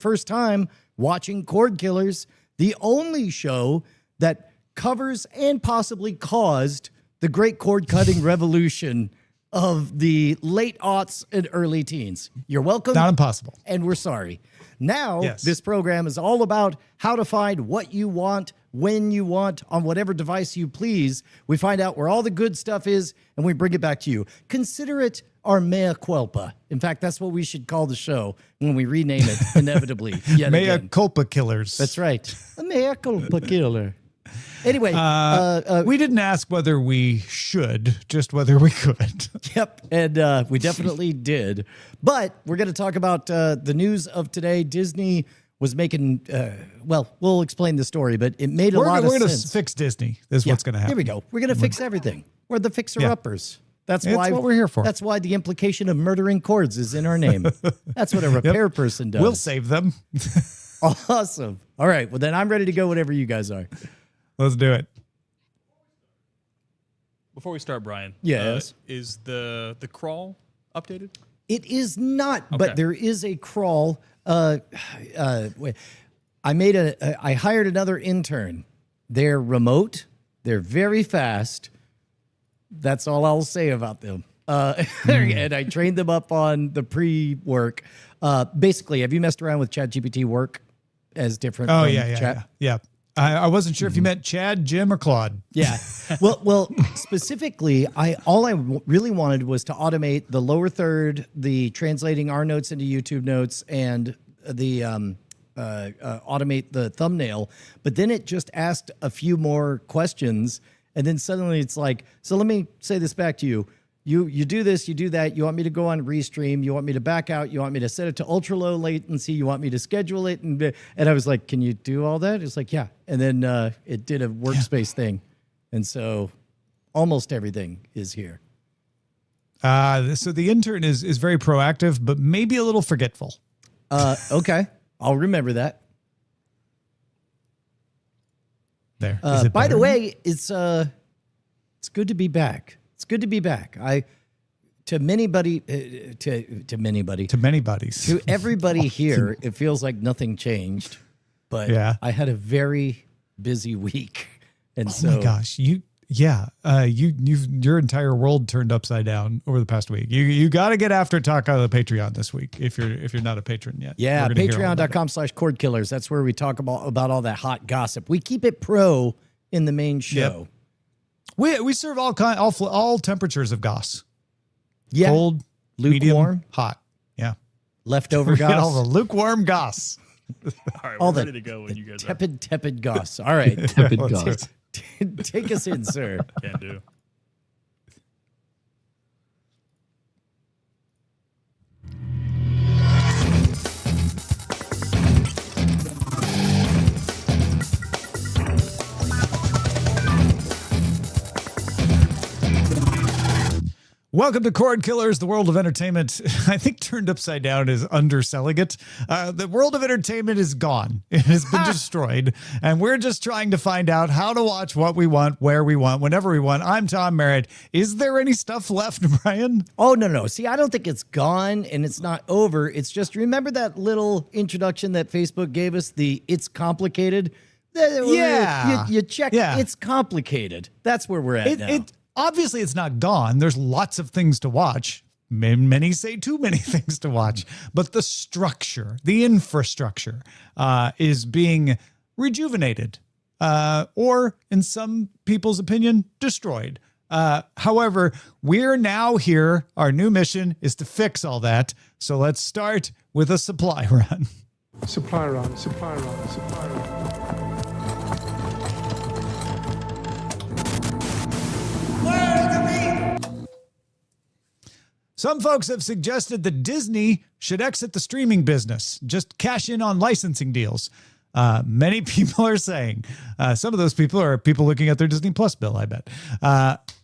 first time watching Cordkillers, the only show that covers and possibly caused the great cord-cutting revolution of the late aughts and early teens. You're welcome. Not impossible. And we're sorry. Now, Yes. This program is all about how to find what you want, when you want, on whatever device you please. We find out where all the good stuff is, and we bring it back to you. Consider it our mea culpa. In fact, that's what we should call the show when we rename it, inevitably. Yet Mea again. culpa killers. That's right. A mea culpa killer. Anyway. We didn't ask whether we should, just whether we could. Yep, and we definitely did. But we're going to talk about the news of today. Disney was making, well, we'll explain the story, but it made a lot of sense. We're going to fix Disney, is what's going to happen. Here we go. We're going to fix everything. We're the fixer-uppers. That's It's why what we're here for. That's why the implication of murdering cords is in our name. That's what a repair person does. We'll save them. Awesome. All right, well, then I'm ready to go whenever you guys are. Let's do it. Before we start, Brian, Yes. Is the crawl updated? It is not, Okay. but there is a crawl. Wait. I hired another intern. They're remote. They're very fast. That's all I'll say about them. And I trained them up on the pre-work. Basically, have you messed around with ChatGPT work as different? Oh, from yeah. Chat? I wasn't sure if you meant Chad, Jim, or Claude. Yeah. Well, specifically, all I really wanted was to automate the lower third, the translating our notes into YouTube notes, and the automate the thumbnail. But then it just asked a few more questions, and then suddenly it's like, so let me say this back to you. You do this, you do that. You want me to go on Restream. You want me to back out. You want me to set it to ultra low latency. You want me to schedule it. And I was like, can you do all that? It's like, yeah. And then it did a workspace thing. And so almost everything is here. So the intern is very proactive, but maybe a little forgetful. Okay. I'll remember that. There. Is it By the better? way, it's good to be back. It's good to be back. To many buddies, to everybody here, it feels like nothing changed. But Yeah. I had a very busy week, and Oh so my gosh, your entire world turned upside down over the past week. You got to get after talk on the Patreon this week if you're not a patron yet. yeah, We're gonna hear all about it. patreon.com/cordkillers. That's where we talk about all that hot gossip. We keep it pro in the main show. We serve all temperatures of goss. Yeah, Cold, lukewarm, medium, hot. Yeah, leftover we get all the goss, lukewarm goss. All right, all we're the ready to go when you guys are. tepid goss. All right, Tepid Let's goss. take us in, sir. Can do. Welcome to Cordkillers, the world of entertainment. I think turned upside down is underselling it. The world of entertainment is gone. It has been destroyed. And we're just trying to find out how to watch what we want, where we want, whenever we want. I'm Tom Merritt. Is there any stuff left, Brian? Oh, no. See, I don't think it's gone and it's not over. It's just, remember that little introduction that Facebook gave us, the it's complicated? Yeah. You check, Yeah. it's complicated. That's where we're at now. Obviously, it's not gone. There's lots of things to watch. Many say too many things to watch. But the structure, the infrastructure is being rejuvenated or, in some people's opinion, destroyed. However, we're now here. Our new mission is to fix all that. So let's start with a supply run. Supply run. Some folks have suggested that Disney should exit the streaming business, just cash in on licensing deals. Many people are saying, some of those people are people looking at their Disney Plus bill, I bet.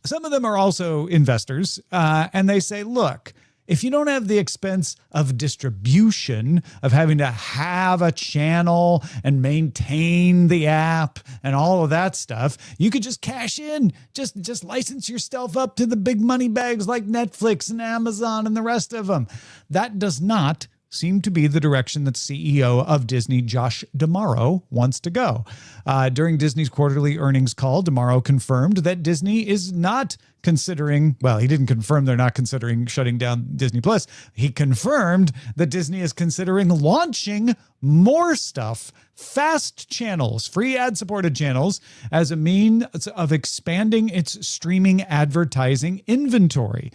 Some of them are also investors, and they say, look, if you don't have the expense of distribution, of having to have a channel and maintain the app and all of that stuff, you could just cash in, just license yourself up to the big money bags like Netflix and Amazon and the rest of them. That does not seem to be the direction that CEO of Disney, Josh D'Amaro, wants to go. During Disney's quarterly earnings call, D'Amaro confirmed that Disney is not considering, well, he didn't confirm they're not considering shutting down Disney Plus. He confirmed that Disney is considering launching more stuff, fast channels, free ad-supported channels, as a means of expanding its streaming advertising inventory.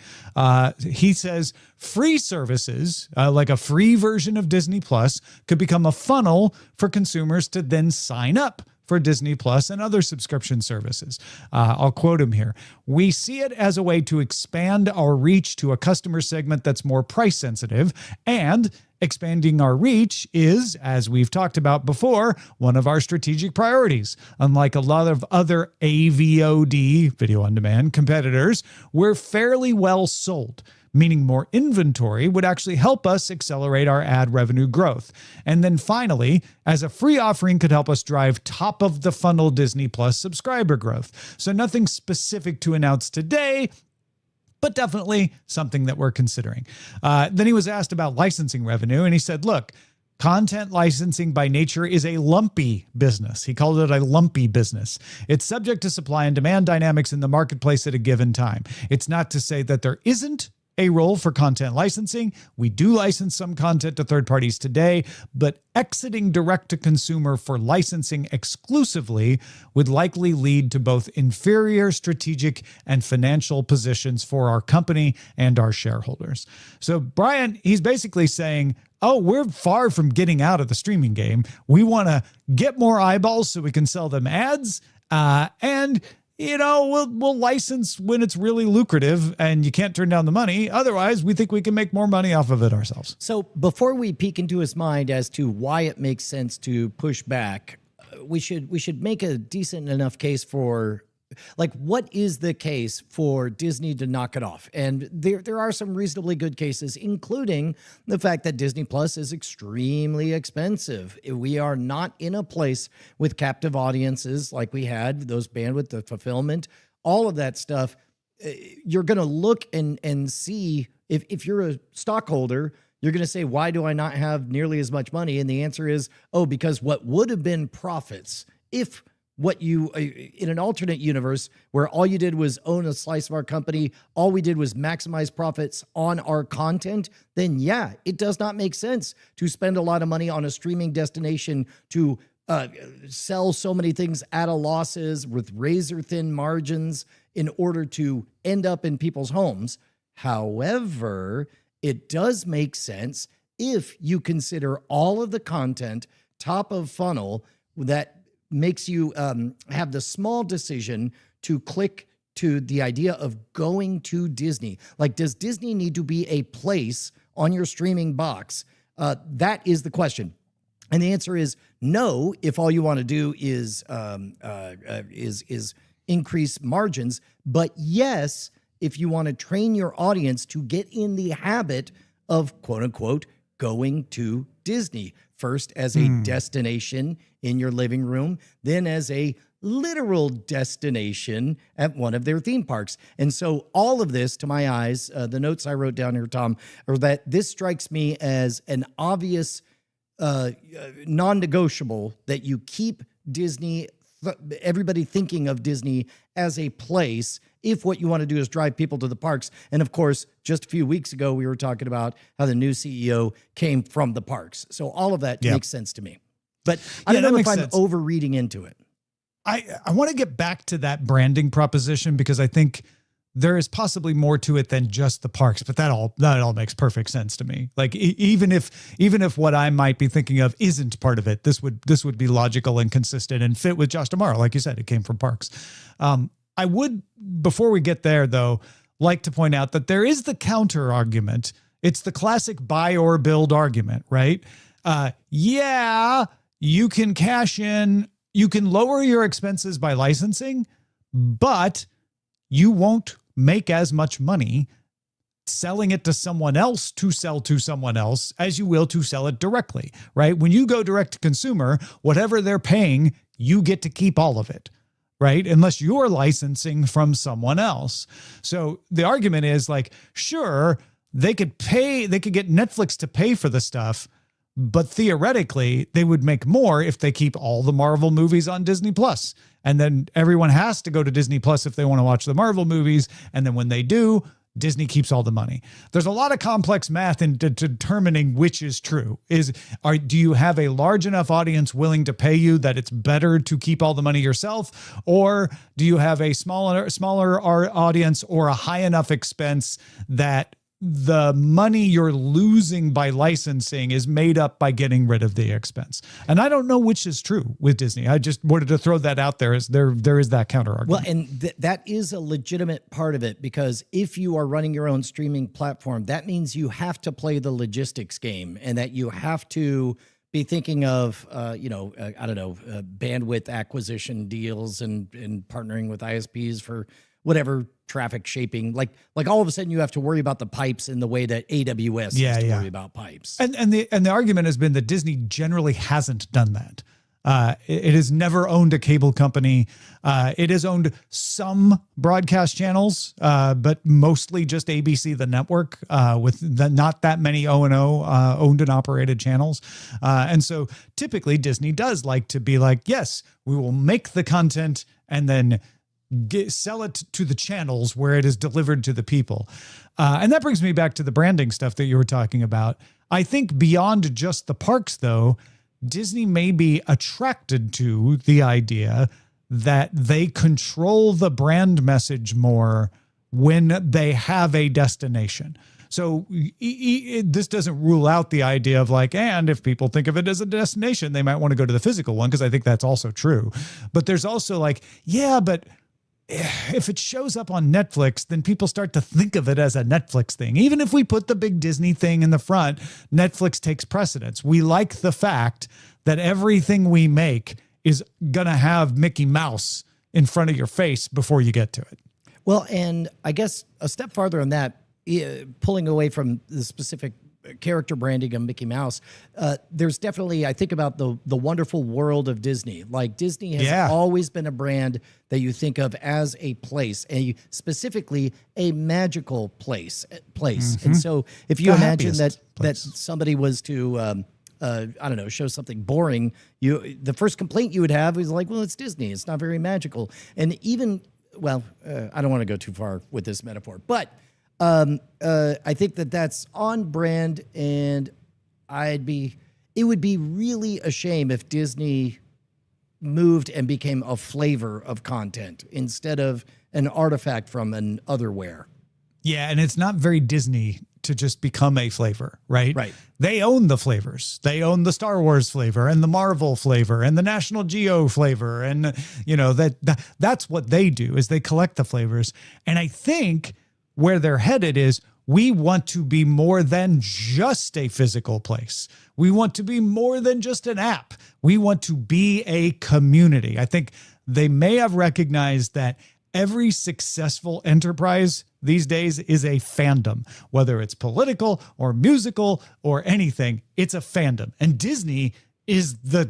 He says free services, like a free version of Disney Plus, could become a funnel for consumers to then sign up for Disney Plus and other subscription services. I'll quote him here. "We see it as a way to expand our reach to a customer segment that's more price sensitive, and expanding our reach is, as we've talked about before, one of our strategic priorities. Unlike a lot of other AVOD, video on demand, competitors, we're fairly well sold, meaning more inventory would actually help us accelerate our ad revenue growth. And then finally, as a free offering could help us drive top of the funnel Disney Plus subscriber growth." So nothing specific to announce today, but definitely something that we're considering. Then he was asked about licensing revenue, and he said, look, content licensing by nature is a lumpy business. He called it a lumpy business. It's subject to supply and demand dynamics in the marketplace at a given time. It's not to say that there isn't a role for content licensing. We do license some content to third parties today, but exiting direct to consumer for licensing exclusively would likely lead to both inferior strategic and financial positions for our company and our shareholders. So Brian, he's basically saying, oh, we're far from getting out of the streaming game. We want to get more eyeballs so we can sell them ads, and we'll license when it's really lucrative and you can't turn down the money. Otherwise, we think we can make more money off of it ourselves. So before we peek into his mind as to why it makes sense to push back, we should make a decent enough case for, like, what is the case for Disney to knock it off? And there are some reasonably good cases, including the fact that Disney Plus is extremely expensive. We are not in a place with captive audiences like we had, those bandwidth, the fulfillment, all of that stuff. You're going to look and see, if you're a stockholder, you're going to say, why do I not have nearly as much money? And the answer is, because what would have been profits if in an alternate universe where all you did was own a slice of our company, all we did was maximize profits on our content, then yeah, it does not make sense to spend a lot of money on a streaming destination to sell so many things at a losses with razor thin margins in order to end up in people's homes. However, it does make sense if you consider all of the content top of funnel that makes you have the small decision to click to the idea of going to Disney. Like, does Disney need to be a place on your streaming box? That is the question. And the answer is no, if all you want to do is increase margins. But yes, if you want to train your audience to get in the habit of, quote unquote, going to Disney, first as a destination in your living room, then as a literal destination at one of their theme parks. And so all of this, to my eyes, the notes I wrote down here, Tom, are that this strikes me as an obvious non-negotiable that you keep Disney, everybody thinking of Disney as a place if what you want to do is drive people to the parks. And of course, just a few weeks ago, we were talking about how the new CEO came from the parks. So all of that makes sense to me. But I don't know if I'm overreading into it. I want to get back to that branding proposition because I think there is possibly more to it than just the parks, but that all makes perfect sense to me. Like even if what I might be thinking of isn't part of it, this would be logical and consistent and fit with Josh D'Amaro. Like you said, it came from parks. I would, before we get there though, like to point out that there is the counter argument. It's the classic buy or build argument, right? You can cash in, you can lower your expenses by licensing, but you won't make as much money selling it to someone else to sell to someone else as you will to sell it directly, right? When you go direct to consumer, whatever they're paying, you get to keep all of it, right? Unless you're licensing from someone else. So the argument is like, sure, they could get Netflix to pay for the stuff, but theoretically they would make more if they keep all the Marvel movies on Disney Plus. And then everyone has to go to Disney Plus if they want to watch the Marvel movies. And then when they do, Disney keeps all the money. There's a lot of complex math in determining which is true. Do you have a large enough audience willing to pay you that it's better to keep all the money yourself? Or do you have a smaller audience or a high enough expense that the money you're losing by licensing is made up by getting rid of the expense? And I don't know which is true with Disney. I just wanted to throw that out there as there is that counter argument. Well, and that is a legitimate part of it, because if you are running your own streaming platform, that means you have to play the logistics game, and that you have to be thinking of, bandwidth acquisition deals and partnering with ISPs for whatever traffic shaping. Like all of a sudden you have to worry about the pipes in the way that AWS has to worry about pipes. And the argument has been that Disney generally hasn't done that. It has never owned a cable company. It has owned some broadcast channels, but mostly just ABC, the network, with not that many O&O owned and operated channels. And so typically Disney does like to be like, yes, we will make the content and then sell it to the channels where it is delivered to the people. And that brings me back to the branding stuff that you were talking about. I think beyond just the parks, though, Disney may be attracted to the idea that they control the brand message more when they have a destination. So this doesn't rule out the idea of like, and if people think of it as a destination, they might want to go to the physical one, because I think that's also true. But there's also like, yeah, but if it shows up on Netflix, then people start to think of it as a Netflix thing. Even if we put the big Disney thing in the front, Netflix takes precedence. We like the fact that everything we make is going to have Mickey Mouse in front of your face before you get to it. Well, and I guess a step farther on that, pulling away from the specific character branding of Mickey Mouse, there's definitely, I think about the wonderful world of Disney. Like Disney has always been a brand that you think of as a place, specifically a magical place. Mm-hmm. And so if you imagine that somebody was to, show something boring, the first complaint you would have is like, well, it's Disney. It's not very magical. And even, I don't want to go too far with this metaphor, but I think that's on brand, and it would be really a shame if Disney moved and became a flavor of content instead of an artifact from an otherwhere. Yeah, and it's not very Disney to just become a flavor, right? Right. They own the flavors. They own the Star Wars flavor and the Marvel flavor and the National Geo flavor, and that's what they do, is they collect the flavors. And I think where they're headed is, we want to be more than just a physical place. We want to be more than just an app. We want to be a community. I think they may have recognized that every successful enterprise these days is a fandom, whether it's political or musical or anything, it's a fandom. And Disney is the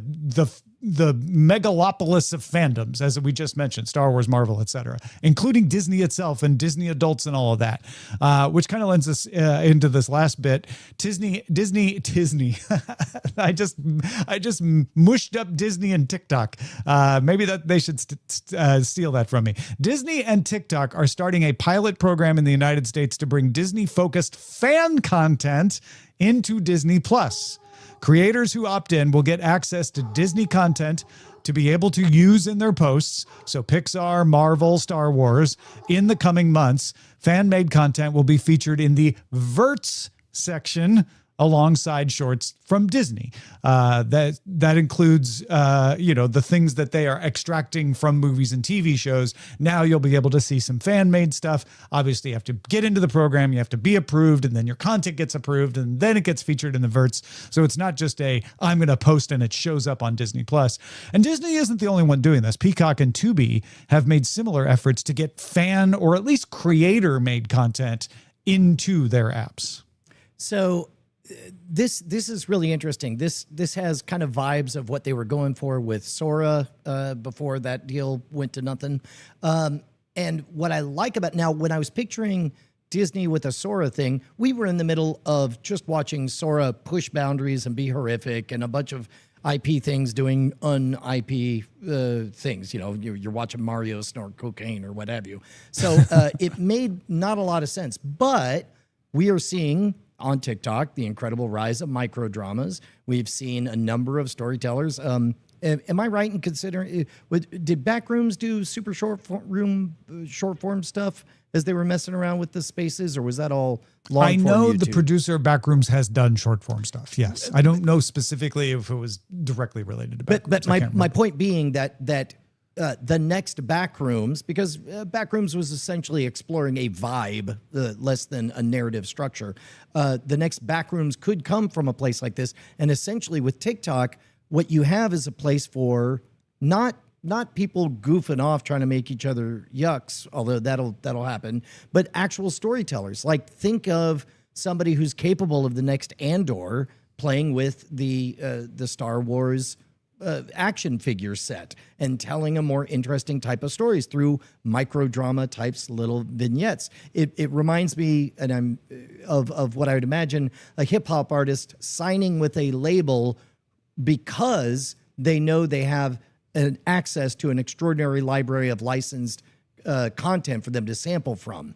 megalopolis of fandoms, as we just mentioned, Star Wars, Marvel, etc., including Disney itself and Disney adults and all of that, which kind of lends us into this last bit. Disney. I just mushed up Disney and TikTok. Maybe that they should steal that from me. Disney and TikTok are starting a pilot program in the United States to bring Disney-focused fan content into Disney Plus. Creators who opt in will get access to Disney content to be able to use in their posts. So Pixar, Marvel, Star Wars. In the coming months, fan-made content will be featured in the Verts section alongside shorts from Disney. That includes, the things that they are extracting from movies and TV shows. Now you'll be able to see some fan-made stuff. Obviously, you have to get into the program, you have to be approved, and then your content gets approved, and then it gets featured in the Verts. So it's not just I'm going to post and it shows up on Disney+. And Disney isn't the only one doing this. Peacock and Tubi have made similar efforts to get fan or at least creator-made content into their apps. So this is really interesting. This has kind of vibes of what they were going for with Sora before that deal went to nothing. And what I like about now, when I was picturing Disney with a Sora thing, we were in the middle of just watching Sora push boundaries and be horrific, and a bunch of IP things doing un-IP things. You know, you're watching Mario snort cocaine or what have you. So it made not a lot of sense. But we are seeing on TikTok the incredible rise of micro dramas. We've seen a number of storytellers. Am I right in considering? Did Backrooms do super short form stuff as they were messing around with the spaces, or was that all long form? I know YouTube? the producer of Backrooms has done short form stuff. Yes, I don't know specifically if it was directly related to Backrooms. But my point being that the next Backrooms, because Backrooms was essentially exploring a vibe less than a narrative structure. The next Backrooms could come from a place like this, and essentially with TikTok, what you have is a place for not people goofing off trying to make each other yucks, although that'll happen, but actual storytellers. Like, think of somebody who's capable of the next Andor playing with the Star Wars action figure set and telling a more interesting type of stories through micro drama types, little vignettes. It reminds me, and I'm of what I would imagine a hip hop artist signing with a label because they know they have an access to an extraordinary library of licensed content for them to sample from.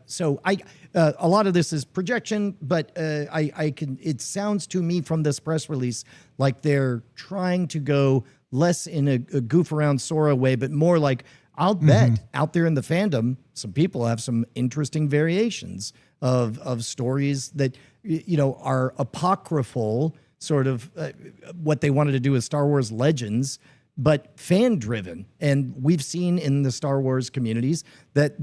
So a lot of this is projection, but it sounds to me from this press release like they're trying to go less in a goof around Sora way, but more like, I'll bet out there in the fandom, some people have some interesting variations of stories that, you know, are apocryphal, sort of what they wanted to do with Star Wars Legends, but fan-driven. And we've seen in the Star Wars communities that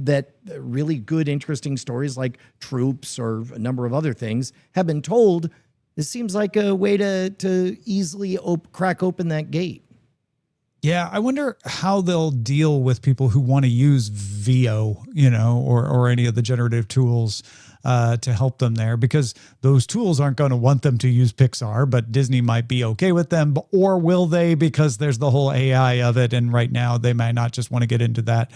really good, interesting stories like Troops or a number of other things have been told. This seems like a way to easily crack open that gate. Yeah, I wonder how they'll deal with people who want to use VO, you know, or any of the generative tools to help them there, because those tools aren't going to want them to use Pixar, but Disney might be okay with them, or will they, because there's the whole AI of it, and right now they might not just want to get into that.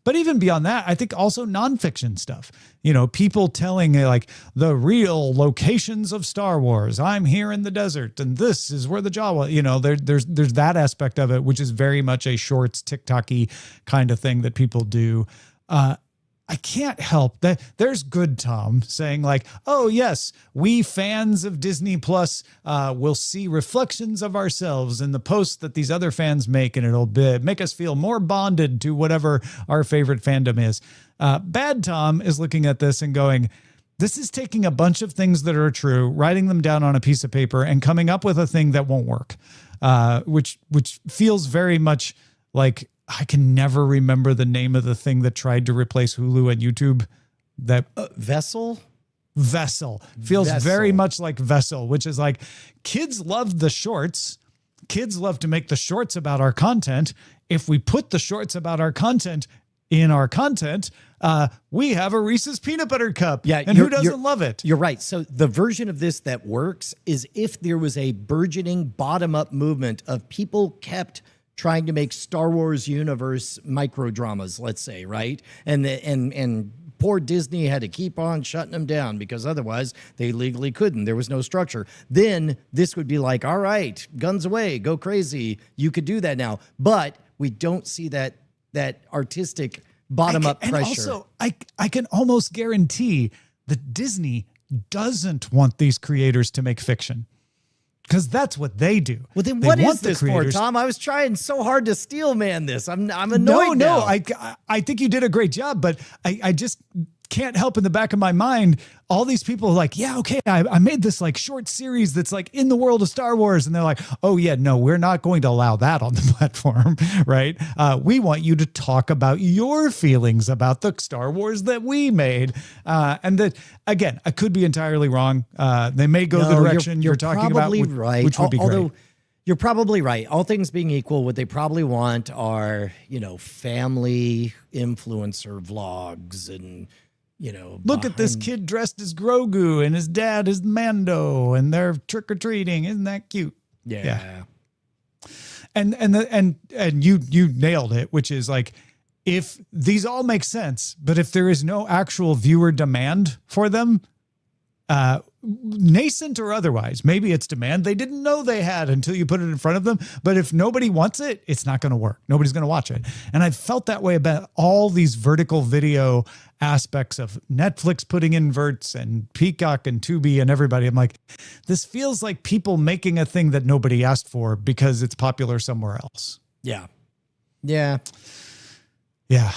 But even beyond that, I think also nonfiction stuff, you know, people telling like the real locations of Star Wars. I'm here in the desert and this is where the Jawa, you know, there's that aspect of it, which is very much a shorts TikTok-y kind of thing that people do. I can't help that. There's Good Tom saying like, oh yes, we fans of Disney Plus will see reflections of ourselves in the posts that these other fans make, and it'll make us feel more bonded to whatever our favorite fandom is. Bad Tom is looking at this and going, this is taking a bunch of things that are true, writing them down on a piece of paper and coming up with a thing that won't work, which feels very much like, I can never remember the name of the thing that tried to replace Hulu and YouTube. That Vessel feels very much like Vessel, which is like, kids love the shorts. Kids love to make the shorts about our content. If we put the shorts about our content in our content, we have a Reese's peanut butter cup. Yeah, and who doesn't love it? You're right. So the version of this that works is if there was a burgeoning bottom-up movement of people kept trying to make Star Wars universe micro dramas, let's say, right? And poor Disney had to keep on shutting them down because otherwise they legally couldn't. There was no structure. Then this would be like, all right, guns away, go crazy. You could do that now. But we don't see that artistic bottom-up pressure. And also, I can almost guarantee that Disney doesn't want these creators to make fiction. Because that's what they do. Well, then what is this for, Tom? I was trying so hard to steel man this. I'm annoyed now. I think you did a great job, but I just can't help in the back of my mind, all these people are like, yeah, okay, I made this like short series that's like in the world of Star Wars. And they're like, oh yeah, no, we're not going to allow that on the platform, right? We want you to talk about your feelings about the Star Wars that we made. And that, again, I could be entirely wrong. They may go the direction you're talking about, right. Which would be Although, great. You're probably right. All things being equal, what they probably want are, you know, family influencer vlogs and, you know, look at this kid dressed as Grogu and his dad is Mando and they're trick-or-treating. Isn't that cute? Yeah. And you nailed it, which is like, if these all make sense, but if there is no actual viewer demand for them, nascent or otherwise, maybe it's demand they didn't know they had until you put it in front of them. But if nobody wants it, it's not going to work. Nobody's going to watch it. And I felt that way about all these vertical video aspects of Netflix putting in verts and Peacock and Tubi and everybody. I'm like, this feels like people making a thing that nobody asked for because it's popular somewhere else. Yeah. Yeah. Yeah.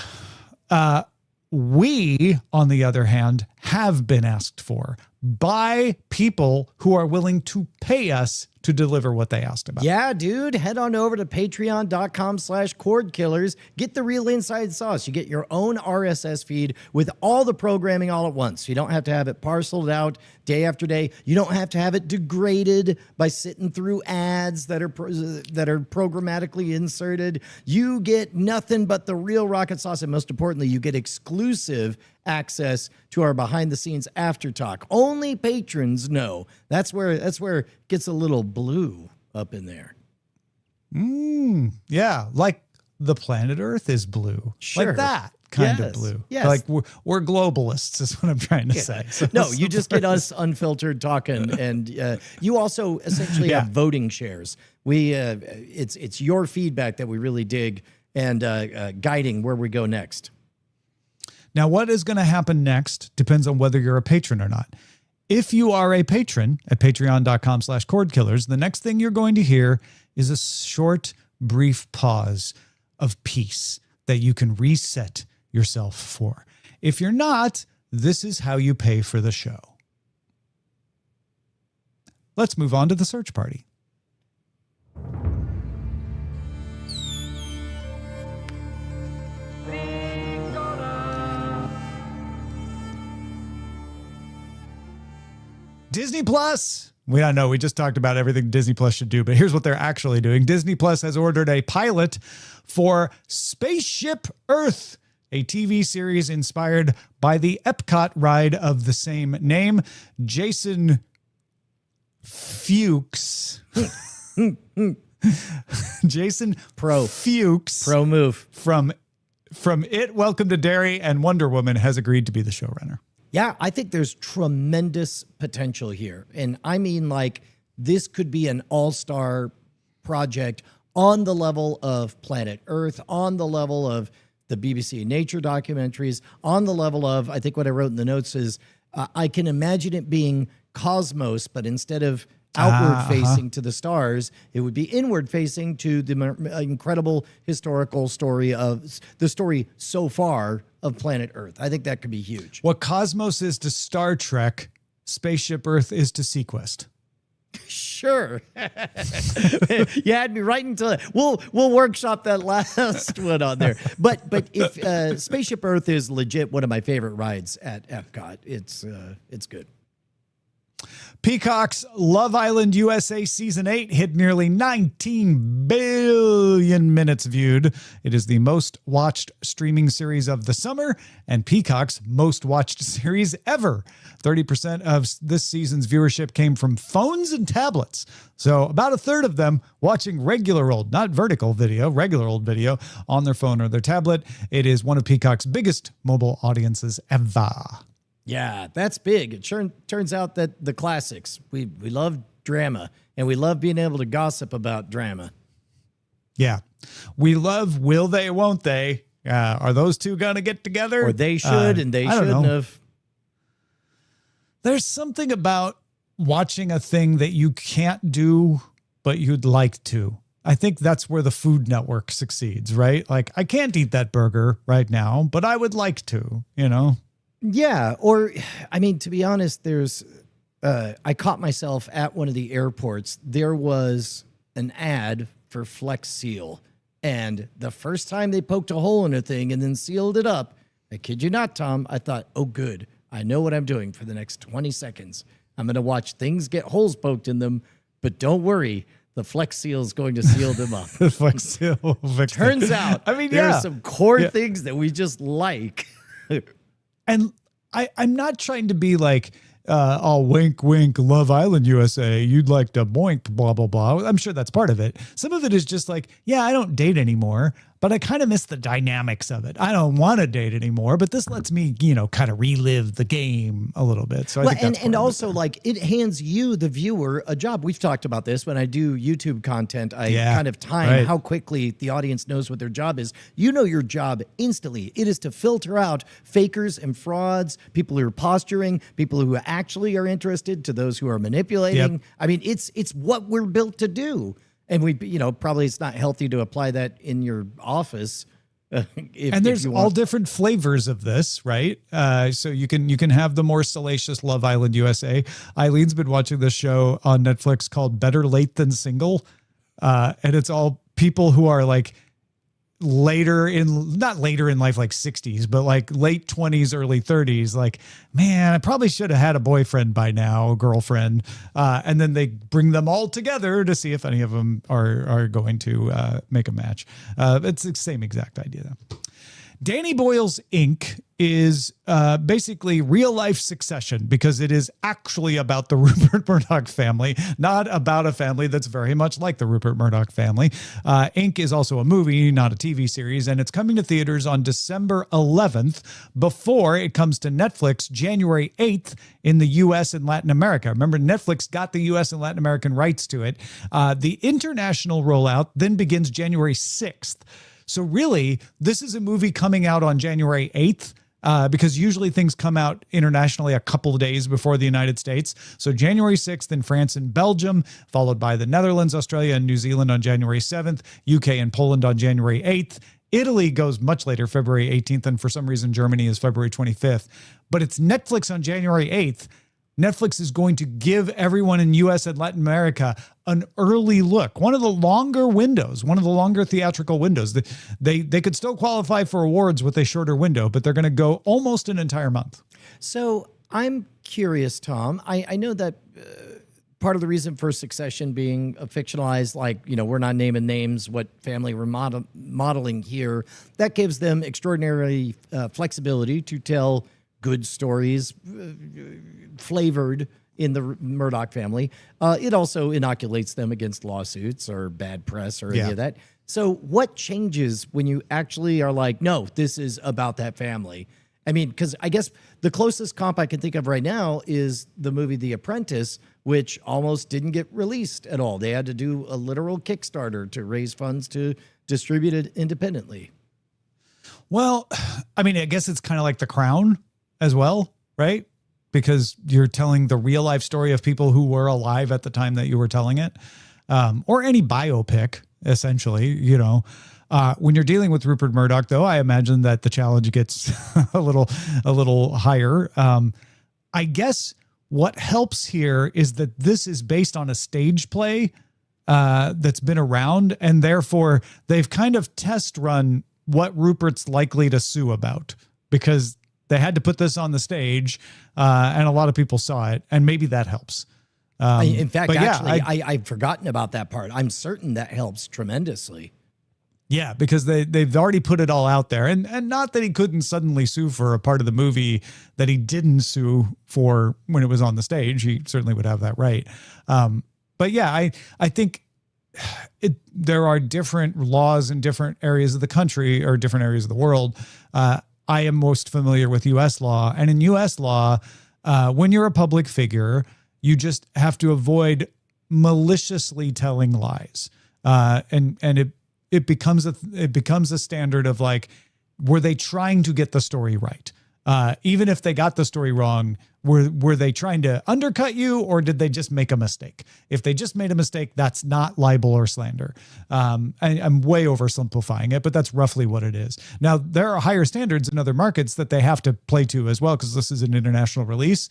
We, on the other hand, have been asked for by people who are willing to pay us to deliver what they asked about. Yeah, dude. Head on over to patreon.com/Cordkillers. Get the real inside sauce. You get your own RSS feed with all the programming all at once. You don't have to have it parceled out day after day. You don't have to have it degraded by sitting through ads that are programmatically inserted. You get nothing but the real rocket sauce. And most importantly, you get exclusive access to our behind the scenes after talk. Only patrons know. That's where it gets a little blue up in there. Yeah, like the planet Earth is blue. Sure. Like that kind of blue. Yes. Like we're globalists is what I'm trying to say. So, no, you just get us unfiltered talking, and you also essentially have voting shares. We it's your feedback that we really dig, and guiding where we go next. Now, what is going to happen next depends on whether you're a patron or not. If you are a patron at patreon.com/Cordkillers, the next thing you're going to hear is a short, brief pause of peace that you can reset yourself for. If you're not, this is how you pay for the show. Let's move on to the search party. Disney Plus. We don't know. We just talked about everything Disney Plus should do, but here's what they're actually doing. Disney Plus has ordered a pilot for Spaceship Earth, a TV series inspired by the EPCOT ride of the same name. Jason Fuchs. Jason Fuchs. Pro move. From It, Welcome to Derry, and Wonder Woman has agreed to be the showrunner. Yeah, I think there's tremendous potential here. And I mean, like, this could be an all-star project on the level of Planet Earth, on the level of the BBC Nature documentaries, on the level of, I think what I wrote in the notes is, I can imagine it being Cosmos, but instead of outward-facing to the stars, it would be inward-facing to the incredible historical story of the story so far of Planet Earth. I think that could be huge. What Cosmos is to Star Trek, Spaceship Earth is to Sequest. Sure. You had me right into it. We'll workshop that last one on there. But if Spaceship Earth is legit one of my favorite rides at EPCOT, it's good. Peacock's Love Island USA Season 8 hit nearly 19 billion minutes viewed. It is the most watched streaming series of the summer and Peacock's most watched series ever. 30% of this season's viewership came from phones and tablets. So about a third of them watching regular old, not vertical video, regular old video on their phone or their tablet. It is one of Peacock's biggest mobile audiences ever. Yeah, that's big. It sure turns out that the classics, we love drama, and we love being able to gossip about drama. Yeah. We love will they, won't they? Are those two going to get together? Or they should and they shouldn't have. There's something about watching a thing that you can't do, but you'd like to. I think that's where the Food Network succeeds, right? Like, I can't eat that burger right now, but I would like to, you know? Yeah. Or, I mean, to be honest, I caught myself at one of the airports. There was an ad for Flex Seal. And the first time they poked a hole in a thing and then sealed it up, I kid you not, Tom, I thought, oh, good. I know what I'm doing for the next 20 seconds. I'm going to watch things get holes poked in them, but don't worry. The Flex Seal is going to seal them up. The Flex Seal. Turns out, I mean, there are some core things that we just like. And I'm not trying to be like, oh, wink, wink, Love Island USA, you'd like to boink, blah, blah, blah. I'm sure that's part of it. Some of it is just like, yeah, I don't date anymore, but I kind of miss the dynamics of it. I don't want to date anymore, but this lets me, kind of relive the game a little bit. So I think that's and also like it hands you, the viewer, a job. We've talked about this when I do YouTube content. I kind of time how quickly the audience knows what their job is. You know your job instantly. It is to filter out fakers and frauds, people who are posturing, people who actually are interested, to those who are manipulating. Yep. I mean, it's what we're built to do. And we, probably it's not healthy to apply that in your office. And there's all different flavors of this, right? So you can have the more salacious Love Island USA. Eileen's been watching this show on Netflix called Better Late Than Single. And it's all people who are like not later in life, like 60s, but like late 20s, early 30s. Like, man, I probably should have had a boyfriend by now, a girlfriend. And then they bring them all together to see if any of them are going to make a match. It's the same exact idea though. Danny Boyle's Inc. is basically real life Succession, because it is actually about the Rupert Murdoch family, not about a family that's very much like the Rupert Murdoch family. Inc. is also a movie, not a TV series, and it's coming to theaters on December 11th before it comes to Netflix January 8th in the U.S. and Latin America. Remember, Netflix got the U.S. and Latin American rights to it. The international rollout then begins January 6th. So really, this is a movie coming out on January 8th, because usually things come out internationally a couple of days before the United States. So January 6th in France and Belgium, followed by the Netherlands, Australia, and New Zealand on January 7th, UK and Poland on January 8th. Italy goes much later, February 18th, and for some reason Germany is February 25th. But it's Netflix on January 8th. Netflix is going to give everyone in US and Latin America an early look, one of the longer windows, one of the longer theatrical windows. They could still qualify for awards with a shorter window, but they're going to go almost an entire month. So I'm curious, Tom. I know that part of the reason for Succession being fictionalized, like, we're not naming names, what family we're modeling here, that gives them extraordinary flexibility to tell good stories flavored in the Murdoch family. It also inoculates them against lawsuits or bad press or any of that. So what changes when you actually are like, no, this is about that family? I mean, because I guess the closest comp I can think of right now is the movie The Apprentice, which almost didn't get released at all. They had to do a literal Kickstarter to raise funds to distribute it independently. Well, I mean, I guess it's kind of like The Crown as well, right? Because you're telling the real life story of people who were alive at the time that you were telling it, or any biopic, essentially. When you're dealing with Rupert Murdoch, though, I imagine that the challenge gets a little higher. I guess what helps here is that this is based on a stage play that's been around, and therefore they've kind of test run what Rupert's likely to sue about, because they had to put this on the stage, and a lot of people saw it, and maybe that helps. In fact, I've forgotten about that part. I'm certain that helps tremendously. Yeah, because they've already put it all out there, and not that he couldn't suddenly sue for a part of the movie that he didn't sue for when it was on the stage. He certainly would have that right. But yeah, I think there are different laws in different areas of the country or different areas of the world. I am most familiar with U.S. law. And in U.S. law, when you're a public figure, you just have to avoid maliciously telling lies. And it becomes a standard of like, were they trying to get the story right? Even if they got the story wrong, were they trying to undercut you, or did they just make a mistake? If they just made a mistake, that's not libel or slander. I'm way oversimplifying it, but that's roughly what it is. Now, there are higher standards in other markets that they have to play to as well, because this is an international release.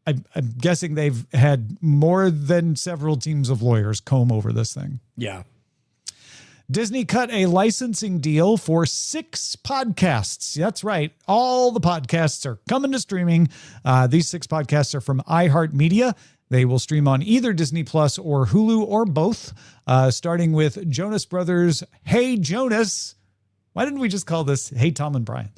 I'm guessing they've had more than several teams of lawyers comb over this thing. Yeah. Disney cut a licensing deal for 6 podcasts. That's right. All the podcasts are coming to streaming. These 6 podcasts are from iHeartMedia. They will stream on either Disney Plus or Hulu or both, starting with Jonas Brothers' Hey Jonas. Why didn't we just call this Hey, Tom and Brian?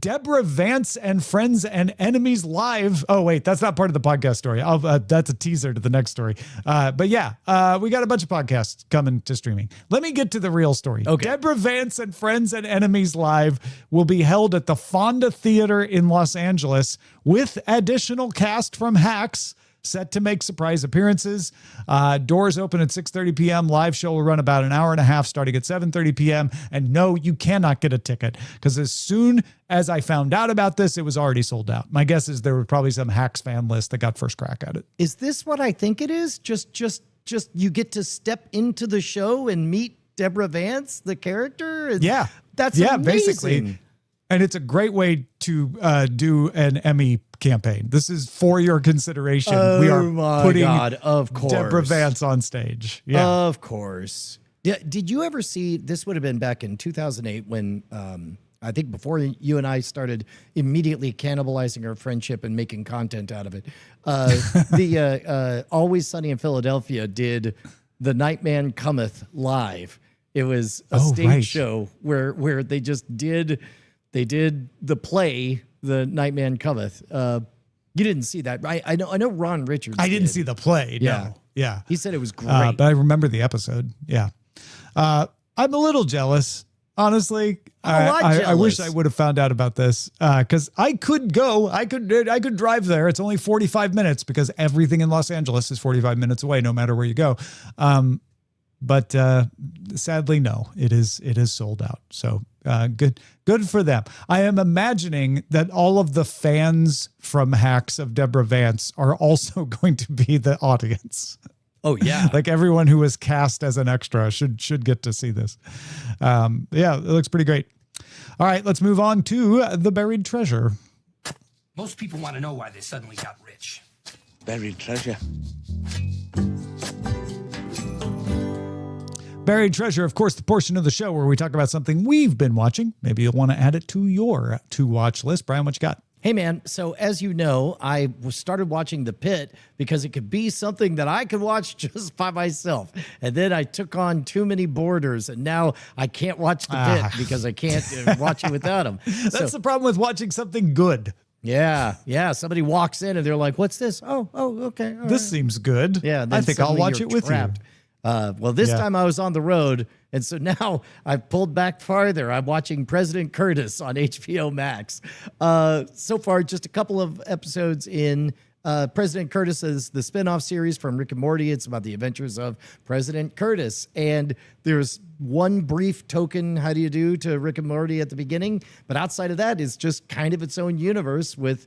Deborah Vance and Friends and Enemies Live. Oh, wait, that's not part of the podcast story. That's a teaser to the next story. But yeah, we got a bunch of podcasts coming to streaming. Let me get to the real story. Okay. Deborah Vance and Friends and Enemies Live will be held at the Fonda Theater in Los Angeles with additional cast from Hacks set to make surprise appearances. Doors open at 6:30 p.m. Live show will run about an hour and a half starting at 7:30 p.m. And no, you cannot get a ticket because as soon as I found out about this, it was already sold out. My guess is there was probably some Hacks fan list that got first crack at it. Is this what I think it is? Just you get to step into the show and meet Deborah Vance, the character? Yeah. That's yeah, amazing. basically. And it's a great way to do an Emmy campaign. This is for your consideration. We are putting of course. Deborah Vance on stage. Yeah. Of course. Yeah. Did you ever see, this would have been back in 2008 when I think before you and I started immediately cannibalizing our friendship and making content out of it. The Always Sunny in Philadelphia did The Nightman Cometh live. It was a stage show where they just did the play, The Nightman Cometh. You didn't see that. I know Ron Richards I didn't see the play. Yeah. No. Yeah. He said it was great. But I remember the episode. Yeah. I'm a little jealous, honestly. I wish I would have found out about this because I could go. I could drive there. It's only 45 minutes because everything in Los Angeles is 45 minutes away, no matter where you go. But sadly, no, it is sold out. So good for them. I am imagining that all of the fans from Hacks of Deborah Vance are also going to be the audience. Oh yeah. Like everyone who was cast as an extra should get to see this. Yeah, it looks pretty great. All right, let's move on to The Buried Treasure. Most people want to know why they suddenly got rich. Buried treasure. Buried Treasure, of course, the portion of the show where we talk about something we've been watching. Maybe you'll want to add it to your to-watch list. Brian, what you got? Hey, man. So as you know, I started watching The Pit because it could be something that I could watch just by myself. And then I took on too many boarders, and now I can't watch The Pit because I can't watch it without them. That's the problem with watching something good. Yeah. Somebody walks in and they're like, "What's this?" Oh, okay. All This right. seems good. Yeah. I think I'll watch it with trapped. you. Well, this time I was on the road, and so now I've pulled back farther. I'm watching President Curtis on HBO Max. So far, just a couple of episodes in. President Curtis is the spinoff series from Rick and Morty. It's about the adventures of President Curtis. And there's one brief token, how do you do, to Rick and Morty at the beginning. But outside of that, it's just kind of its own universe with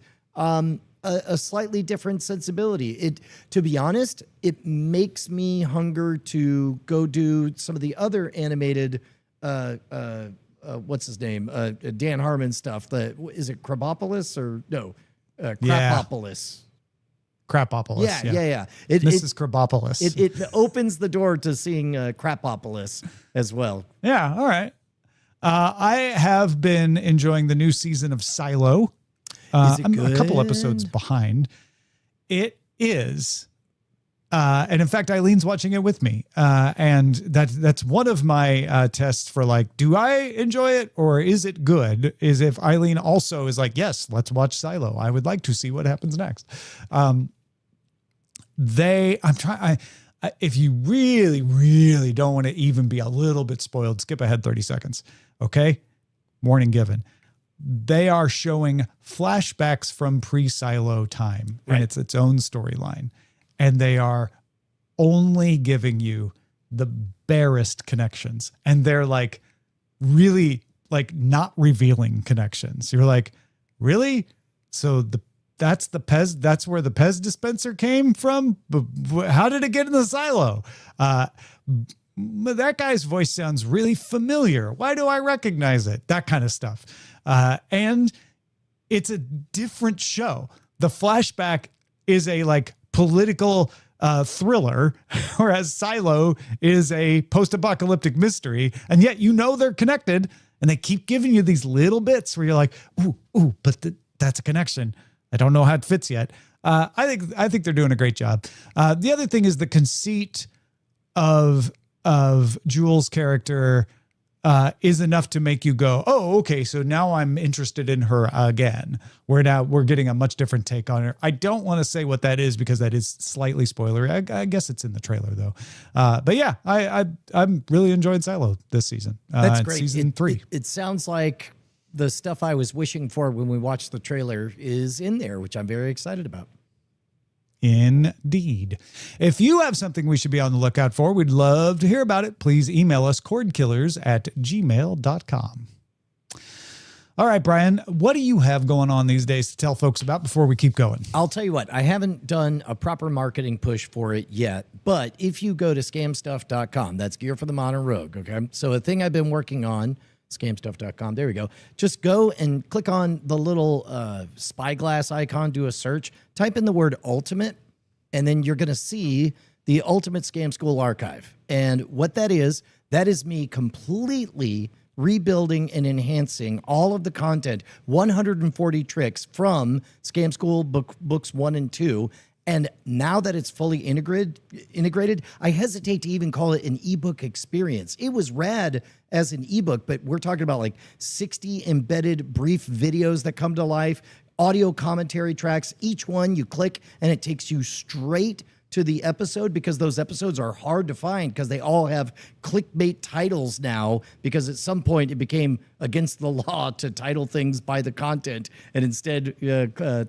a slightly different sensibility. To be honest, it makes me hunger to go do some of the other animated, what's his name? Dan Harmon stuff. Is it Krabopolis or no? Crapopolis. Crapopolis. Yeah. Mrs. Crapopolis. It opens the door to seeing Crapopolis as well. Yeah. All right. I have been enjoying the new season of Silo. I'm a couple episodes behind. It is. And in fact, Eileen's watching it with me. And that's one of my tests for like, do I enjoy it or is it good? Is if Eileen also is like, yes, let's watch Silo. I would like to see what happens next. If you really, really don't want to even be a little bit spoiled, skip ahead 30 seconds. Okay. Warning given. They are showing flashbacks from pre-Silo time, and it's its own storyline. And they are only giving you the barest connections. And they're like really like not revealing connections. You're like, really? So that's the Pez, that's where the Pez dispenser came from? How did it get in the silo? That guy's voice sounds really familiar. Why do I recognize it? That kind of stuff. And it's a different show. The flashback is a like political thriller, whereas Silo is a post-apocalyptic mystery. And yet, you know, they're connected and they keep giving you these little bits where you're like, ooh, but that's a connection. I don't know how it fits yet. I think they're doing a great job. The other thing is the conceit of Jules' character is enough to make you go, oh, okay, so now I'm interested in her again. We're getting a much different take on her. I don't want to say what that is because that is slightly spoilery. I guess it's in the trailer though. But yeah, I'm really enjoyed Silo this season. That's great. Season 3. It sounds like the stuff I was wishing for when we watched the trailer is in there, which I'm very excited about. Indeed. If you have something we should be on the lookout for, we'd love to hear about it. Please email us cordkillers@gmail.com. All right, Brian, what do you have going on these days to tell folks about before we keep going? I'll tell you what, I haven't done a proper marketing push for it yet, but if you go to scamstuff.com, that's gear for the modern rogue, okay? So a thing I've been working on, scamstuff.com, there we go. Just go and click on the little spyglass icon, do a search, type in the word ultimate, and then you're going to see the Ultimate Scam School Archive. And what that is me completely rebuilding and enhancing all of the content, 140 tricks from Scam School books 1 and 2. And now that it's fully integrated, I hesitate to even call it an ebook experience. It was rad as an ebook, but we're talking about like 60 embedded brief videos that come to life, audio commentary tracks. Each one you click and it takes you straight to the episode, because those episodes are hard to find because they all have clickbait titles now, because at some point it became against the law to title things by the content and instead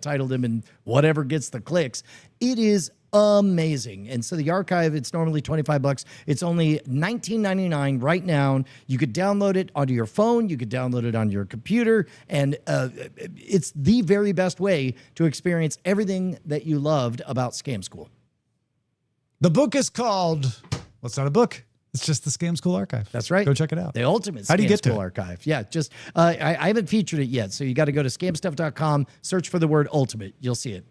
title them in whatever gets the clicks. It is amazing. And so the archive, it's normally $25. It's only $19.99 right now. You could download it onto your phone. You could download it on your computer. And it's the very best way to experience everything that you loved about Scam School. The book is called, well, it's not a book. It's just the Scam School Archive. That's right. Go check it out. The Ultimate How do you Scam get to School it? Archive. Yeah, just I haven't featured it yet. So you got to go to scamstuff.com, search for the word ultimate. You'll see it.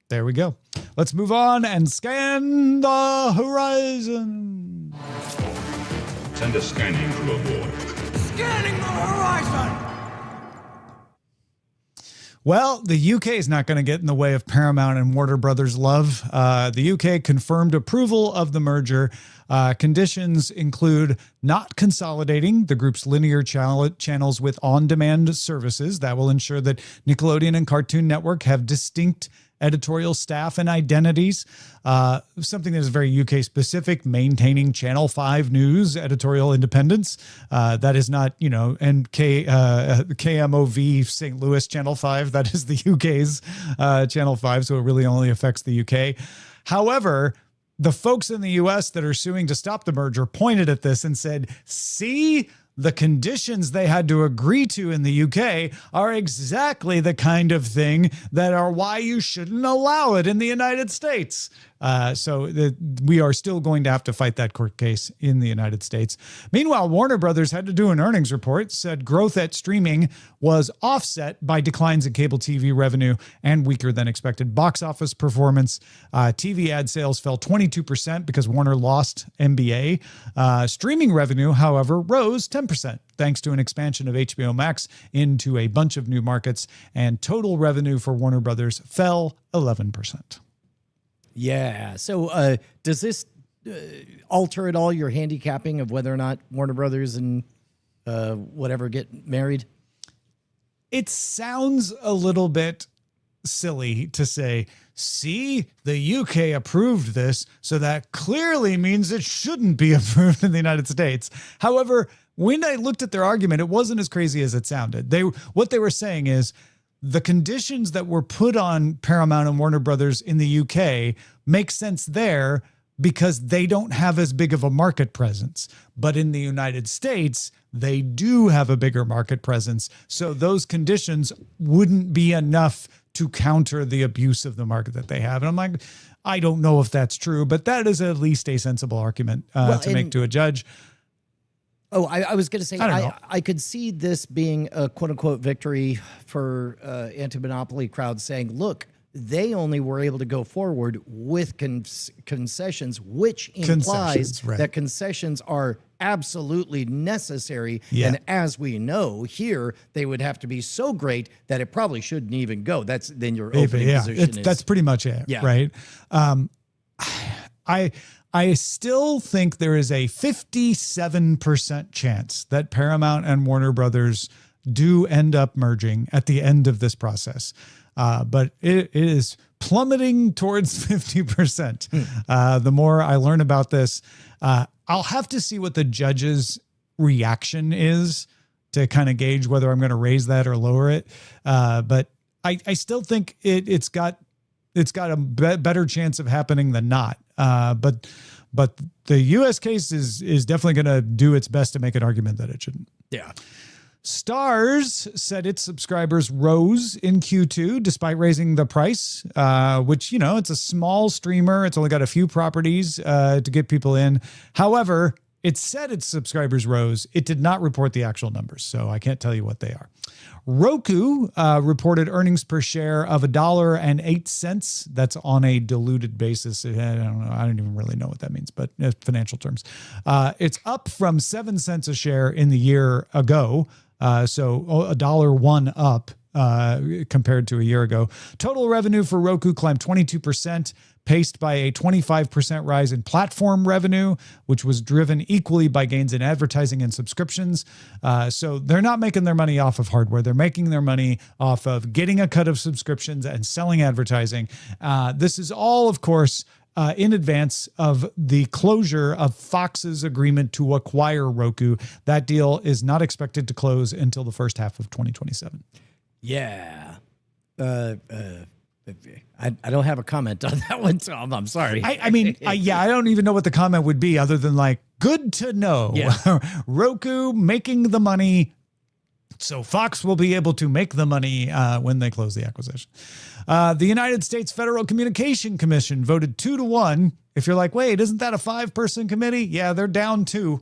There we go. Let's move on and scan the horizon. Send a scanning crew aboard. Scanning the horizon! Well, the UK is not going to get in the way of Paramount and Warner Brothers' love. The UK confirmed approval of the merger. Conditions include not consolidating the group's linear channels with on-demand services. That will ensure that Nickelodeon and Cartoon Network have distinct editorial staff and identities. Something that is very UK specific, maintaining Channel 5 news, editorial independence. That is not, and KMOV St. Louis Channel 5. That is the UK's Channel 5. So it really only affects the UK. However, the folks in the US that are suing to stop the merger pointed at this and said, see, the conditions they had to agree to in the UK are exactly the kind of thing that are why you shouldn't allow it in the United States. So we are still going to have to fight that court case in the United States. Meanwhile, Warner Brothers had to do an earnings report, said growth at streaming was offset by declines in cable TV revenue and weaker than expected box office performance. TV ad sales fell 22% because Warner lost NBA. Streaming revenue, however, rose 10%. Thanks to an expansion of HBO Max into a bunch of new markets, and total revenue for Warner Brothers fell 11%. Yeah. So does this alter at all your handicapping of whether or not Warner Brothers and whatever get married? It sounds a little bit silly to say, see, the UK approved this, so that clearly means it shouldn't be approved in the United States. However, when I looked at their argument, it wasn't as crazy as it sounded. What they were saying is, the conditions that were put on Paramount and Warner Brothers in the UK make sense there because they don't have as big of a market presence. But in the United States, they do have a bigger market presence. So those conditions wouldn't be enough to counter the abuse of the market that they have. And I'm like, I don't know if that's true, but that is at least a sensible argument to make to a judge. Oh, I was going to say, I don't know. I could see this being a quote unquote victory for anti-monopoly crowds saying, look, they only were able to go forward with concessions, which implies right. that concessions are absolutely necessary. Yeah. And as we know here, they would have to be so great that it probably shouldn't even go. That's then your opening position. That's pretty much it. Yeah. Right. I still think there is a 57% chance that Paramount and Warner Brothers do end up merging at the end of this process. But it is plummeting towards 50%. The more I learn about this, I'll have to see what the judge's reaction is to kind of gauge whether I'm going to raise that or lower it. But I still think it's got a better chance of happening than not. But the U.S. case is definitely going to do its best to make an argument that it shouldn't. Yeah. Starz said its subscribers rose in Q2 despite raising the price, which, it's a small streamer. It's only got a few properties to get people in. However, it said its subscribers rose. It did not report the actual numbers, so I can't tell you what they are. Roku reported earnings per share of $1.08. That's on a diluted basis. I don't know. I don't even really know what that means, but financial terms. It's up from 7 cents a share in the year ago. So $1.01 up compared to a year ago. Total revenue for Roku climbed 22%, paced by a 25% rise in platform revenue, which was driven equally by gains in advertising and subscriptions. So they're not making their money off of hardware. They're making their money off of getting a cut of subscriptions and selling advertising. This is all, of course, in advance of the closure of Fox's agreement to acquire Roku. That deal is not expected to close until the first half of 2027. Yeah. I don't have a comment on that one, Tom. I'm sorry. I mean, I don't even know what the comment would be other than like, good to know. Yeah. Roku making the money. So Fox will be able to make the money when they close the acquisition. The United States Federal Communication Commission voted 2-1. If you're like, wait, isn't that a 5-person committee? Yeah, they're down 2.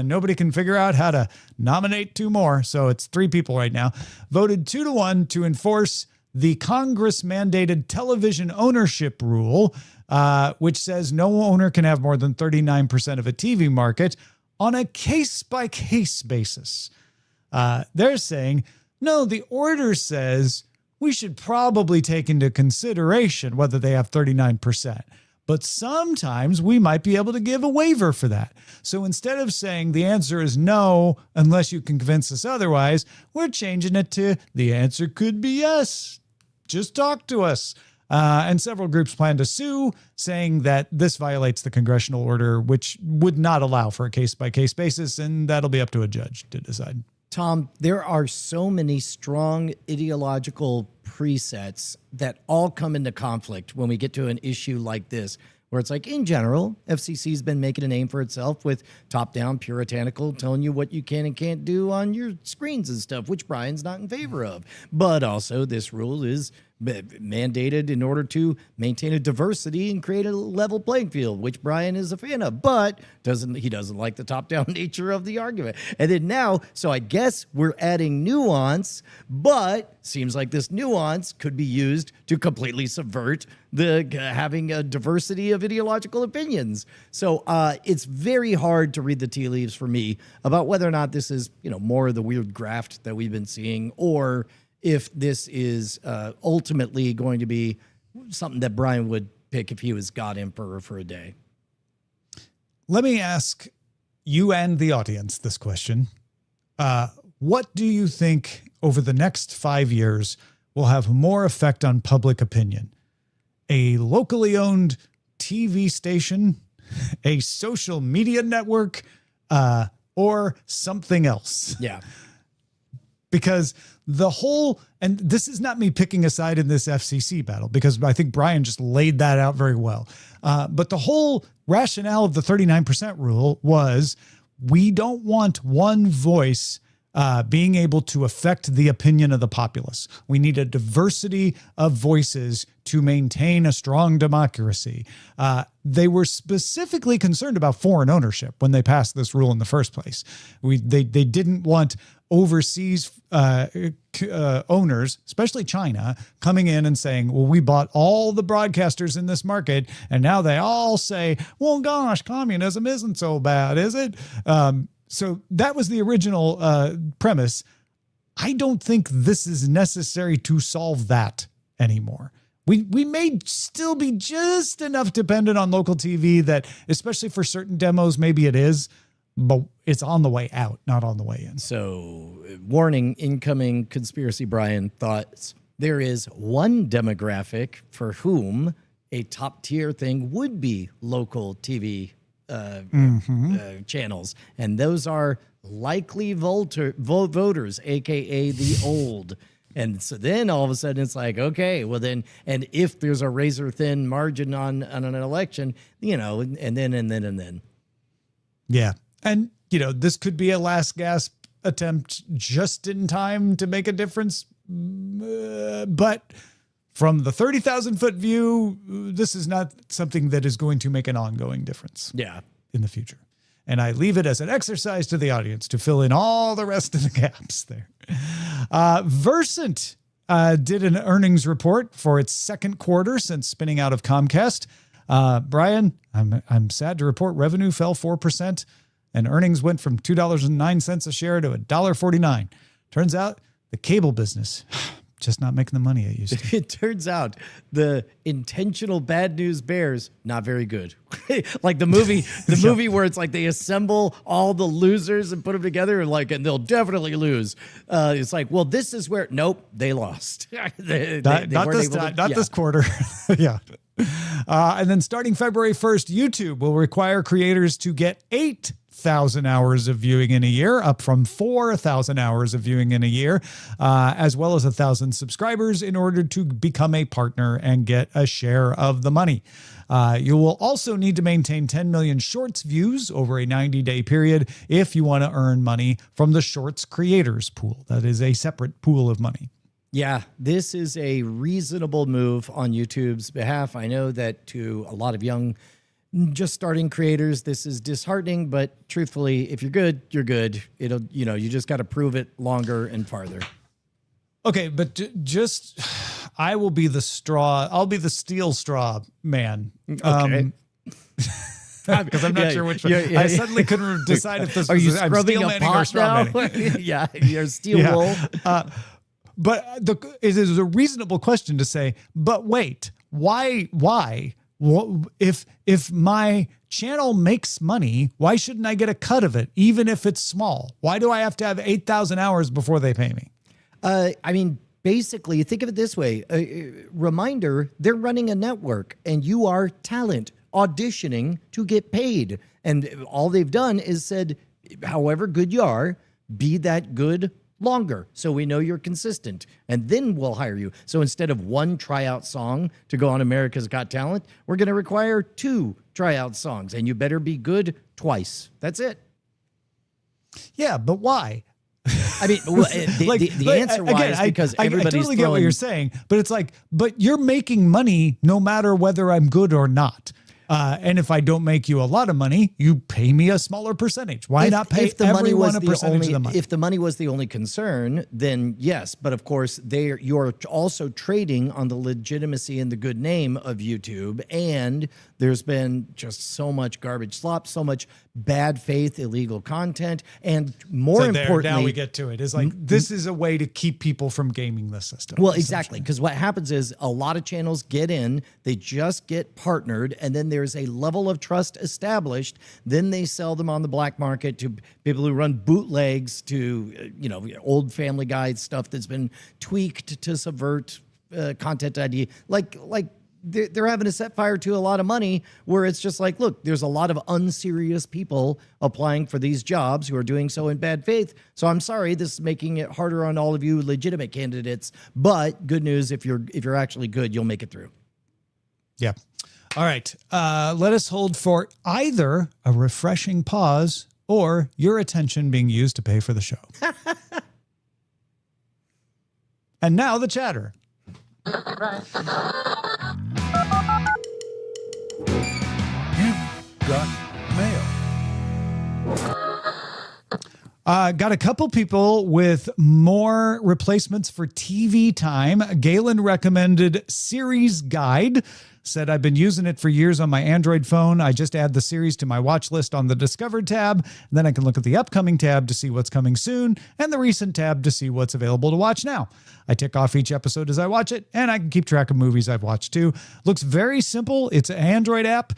Nobody can figure out how to nominate 2 more. So it's 3 people right now. Voted 2-1 to enforce the Congress-mandated television ownership rule, which says no owner can have more than 39% of a TV market on a case-by-case basis. They're saying, no, the order says we should probably take into consideration whether they have 39%. But sometimes we might be able to give a waiver for that. So instead of saying the answer is no, unless you can convince us otherwise, we're changing it to the answer could be yes. Just talk to us. And several groups plan to sue, saying that this violates the congressional order, which would not allow for a case-by-case basis, and that'll be up to a judge to decide. Tom, there are so many strong ideological presets that all come into conflict when we get to an issue like this, where it's like, in general, FCC's been making a name for itself with top-down, puritanical, telling you what you can and can't do on your screens and stuff, which Brian's not in favor of. But also, this rule is mandated in order to maintain a diversity and create a level playing field, which Brian is a fan of, but he doesn't like the top-down nature of the argument. And then now, so I guess we're adding nuance, but seems like this nuance could be used to completely subvert the having a diversity of ideological opinions. So it's very hard to read the tea leaves for me about whether or not this is, more of the weird graft that we've been seeing, or if this is ultimately going to be something that Brian would pick if he was God Emperor for a day. Let me ask you and the audience this question. What do you think over the next 5 years will have more effect on public opinion? A locally owned TV station, a social media network, or something else? Yeah. Because and this is not me picking a side in this FCC battle, because I think Brian just laid that out very well. But the whole rationale of the 39% rule was we don't want one voice being able to affect the opinion of the populace. We need a diversity of voices to maintain a strong democracy. They were specifically concerned about foreign ownership when they passed this rule in the first place. They didn't want overseas owners, especially China, coming in and saying, well, we bought all the broadcasters in this market, and now they all say, well, gosh, communism isn't so bad, is it? So that was the original premise. I don't think this is necessary to solve that anymore. We may still be just enough dependent on local TV that, especially for certain demos, maybe it is, but it's on the way out, not on the way in. So, warning, incoming conspiracy Brian thoughts. There is one demographic for whom a top tier thing would be local TV channels, and those are likely voters, aka the old. And so then all of a sudden it's like, okay, well then, and if there's a razor thin margin on an election, and then. Yeah. And, this could be a last gasp attempt just in time to make a difference. But from the 30,000 foot view, this is not something that is going to make an ongoing difference in the future. And I leave it as an exercise to the audience to fill in all the rest of the gaps there. Versant did an earnings report for its second quarter since spinning out of Comcast. Brian, I'm sad to report revenue fell 4%, and earnings went from $2.09 a share to $1.49. Turns out the cable business just not making the money it used to. It turns out the intentional bad news bears, not very good. Like the movie where it's like they assemble all the losers and put them together and they'll definitely lose. It's like, well, this is where, nope, they lost. Not this quarter. Yeah. And then starting February 1st, YouTube will require creators to get 8,000 hours of viewing in a year, up from 4,000 hours of viewing in a year, as well as 1,000 subscribers in order to become a partner and get a share of the money. You will also need to maintain 10 million shorts views over a 90-day period if you want to earn money from the shorts creators pool. That is a separate pool of money. Yeah, this is a reasonable move on YouTube's behalf. I know that to a lot of young, just starting creators, this is disheartening, but truthfully, if you're good, you're good. You just got to prove it longer and farther. Okay, but I will be the straw. I'll be the steel straw man. Okay. Because I'm not sure which one. I suddenly couldn't decide if this was I'm steel manning or straw manning. Yeah, you're steel wool. But it is a reasonable question to say, but wait, why? If my channel makes money, why shouldn't I get a cut of it, even if it's small? Why do I have to have 8,000 hours before they pay me? Basically, think of it this way. Reminder, they're running a network and you are talent auditioning to get paid. And all they've done is said, however good you are, be that good longer, so we know you're consistent, and then we'll hire you. So instead of one tryout song to go on America's Got Talent, we're going to require 2 tryout songs, and you better be good twice. That's it. Yeah, but why? I mean, the answer why is because everybody's I totally get what you're saying, but it's like, but you're making money no matter whether I'm good or not. And if I don't make you a lot of money, you pay me a smaller percentage. Why not pay everyone a percentage of the money? If the money was the only concern, then yes. But of course, you're also trading on the legitimacy and the good name of YouTube. And there's been just so much garbage slop, so much bad faith, illegal content. And more importantly, now we get to it. It's like, this is a way to keep people from gaming the system. Well, exactly. Because what happens is a lot of channels get in, they just get partnered, and then there's a level of trust established. Then they sell them on the black market to people who run bootlegs, to old Family Guy stuff that's been tweaked to subvert content ID. Like they're having to set fire to a lot of money, where it's just like, look, there's a lot of unserious people applying for these jobs who are doing so in bad faith. So I'm sorry, this is making it harder on all of you legitimate candidates. But good news, if you're actually good, you'll make it through. Yeah. All right. Let us hold for either a refreshing pause or your attention being used to pay for the show. And now the chatter. Got mail. Got a couple people with more replacements for TV time. Galen recommended Series Guide. said, I've been using it for years on my Android phone. I just add the series to my watch list on the Discovered tab, and then I can look at the upcoming tab to see what's coming soon and the recent tab to see what's available to watch now. I tick off each episode as I watch it, and I can keep track of movies I've watched too. Looks very simple. It's an Android app.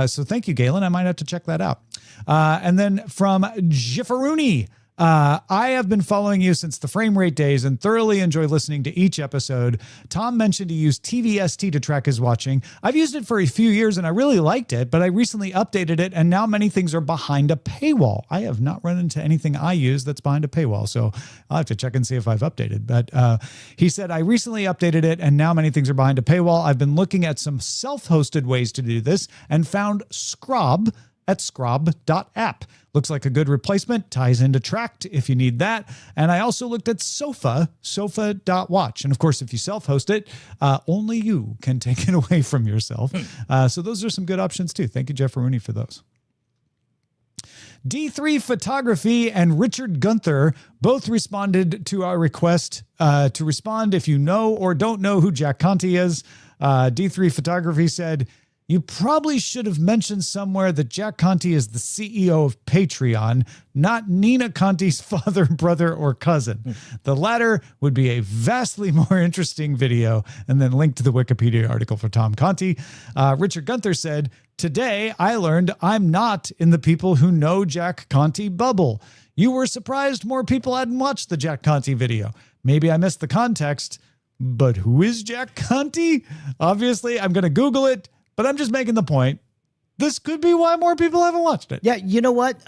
So thank you, Galen. I might have to check that out. And then from Jiffaruni, I have been following you since the frame rate days and thoroughly enjoy listening to each episode. Tom mentioned he used TVST to track his watching. I've used it for a few years and I really liked it, but I recently updated it and now many things are behind a paywall. I have not run into anything I use that's behind a paywall, so I'll have to check and see if I've updated. But he said, I recently updated it and now many things are behind a paywall. I've been looking at some self-hosted ways to do this and found Scrob at scrob.app. Looks like a good replacement, ties into Tract if you need that. And I also looked at sofa.watch. And of course, if you self-host it, only you can take it away from yourself. So those are some good options too. Thank you, Jeff Rooney, for those. D3 Photography and Richard Gunther both responded to our request to respond if you know or don't know who Jack Conte is. D3 Photography said, you probably should have mentioned somewhere that Jack Conte is the CEO of Patreon, not Nina Conte's father, brother, or cousin. The latter would be a vastly more interesting video, and then link to the Wikipedia article for Tom Conte. Richard Gunther said, today I learned I'm not in the people who know Jack Conte bubble. You were surprised more people hadn't watched the Jack Conte video. Maybe I missed the context, but who is Jack Conte? Obviously, I'm going to Google it. But I'm just making the point. This could be why more people haven't watched it. Yeah, you know what?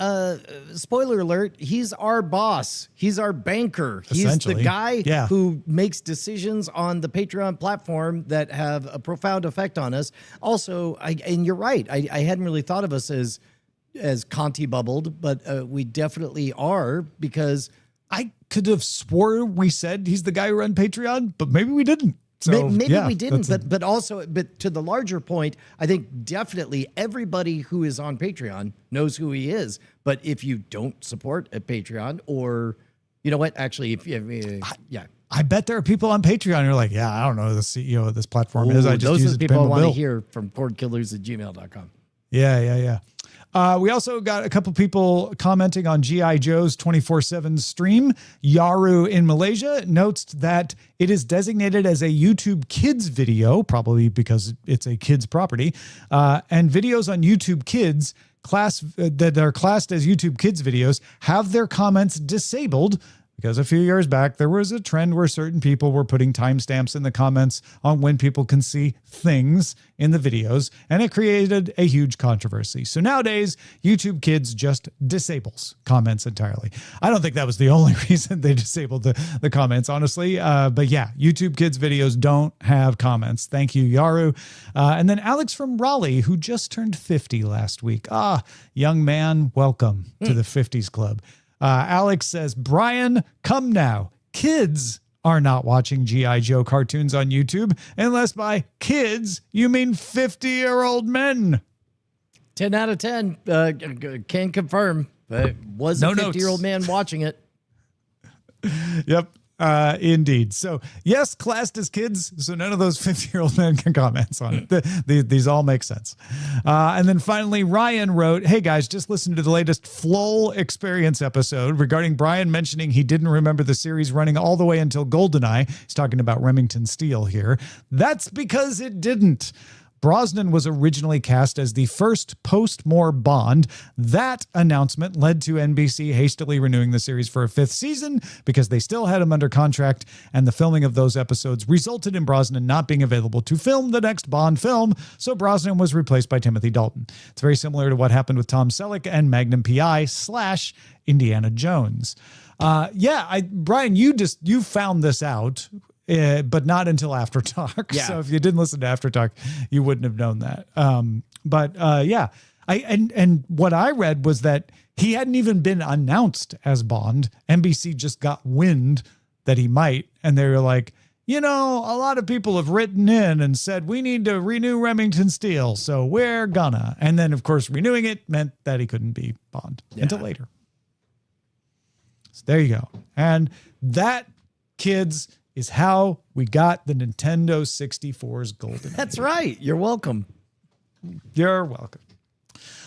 Spoiler alert, he's our boss. He's our banker. He's the guy who makes decisions on the Patreon platform that have a profound effect on us. Also, and you're right, I hadn't really thought of us as Conti bubbled, but we definitely are, because I could have swore we said he's the guy who ran Patreon, but maybe we didn't. So, maybe we didn't, but also to the larger point, I think definitely everybody who is on Patreon knows who he is. But if you don't support a Patreon, or you know what, actually, I bet there are people on Patreon who are like, yeah, I don't know who the CEO of this platform is. I just those use are it the to pay people I my want to bill. hear from cordkillers@gmail.com. Yeah. We also got a couple people commenting on G.I. Joe's 24/7 stream. Yaru in Malaysia notes that it is designated as a YouTube Kids video, probably because it's a kids property, and videos on YouTube Kids that are classed as YouTube Kids videos have their comments disabled. Because a few years back, there was a trend where certain people were putting timestamps in the comments on when people can see things in the videos, and it created a huge controversy. So nowadays, YouTube Kids just disables comments entirely. I don't think that was the only reason they disabled the comments, honestly. But yeah, YouTube Kids videos don't have comments. Thank you, Yaru. And then Alex from Raleigh, who just turned 50 last week. Young man, welcome to the 50s club. Alex says, Brian, come now. Kids are not watching G.I. Joe cartoons on YouTube, unless by kids, you mean 50-year-old men. 10 out of 10 can confirm. Was a 50-year-old man watching it. Yep. Indeed. So yes, classed as kids. So none of those 50-year-old men can comment on it. These all make sense. And then finally, Ryan wrote, hey guys, just listen to the latest Flol Experience episode regarding Brian mentioning he didn't remember the series running all the way until GoldenEye. He's talking about Remington Steele here. That's because it didn't. Brosnan was originally cast as the first post-Moore Bond. That announcement led to NBC hastily renewing the series for a 5th season because they still had him under contract, and the filming of those episodes resulted in Brosnan not being available to film the next Bond film, so Brosnan was replaced by Timothy Dalton. It's very similar to what happened with Tom Selleck and Magnum P.I. / Indiana Jones. Brian, you found this out. But not until After Talk. Yeah. So if you didn't listen to After Talk, you wouldn't have known that. And what I read was that he hadn't even been announced as Bond. NBC just got wind that he might, and they were like, a lot of people have written in and said we need to renew Remington Steele, so we're gonna. And then, of course, renewing it meant that he couldn't be Bond until later. So there you go. And that, kids, is how we got the Nintendo 64's golden. That's right. You're welcome. You're welcome.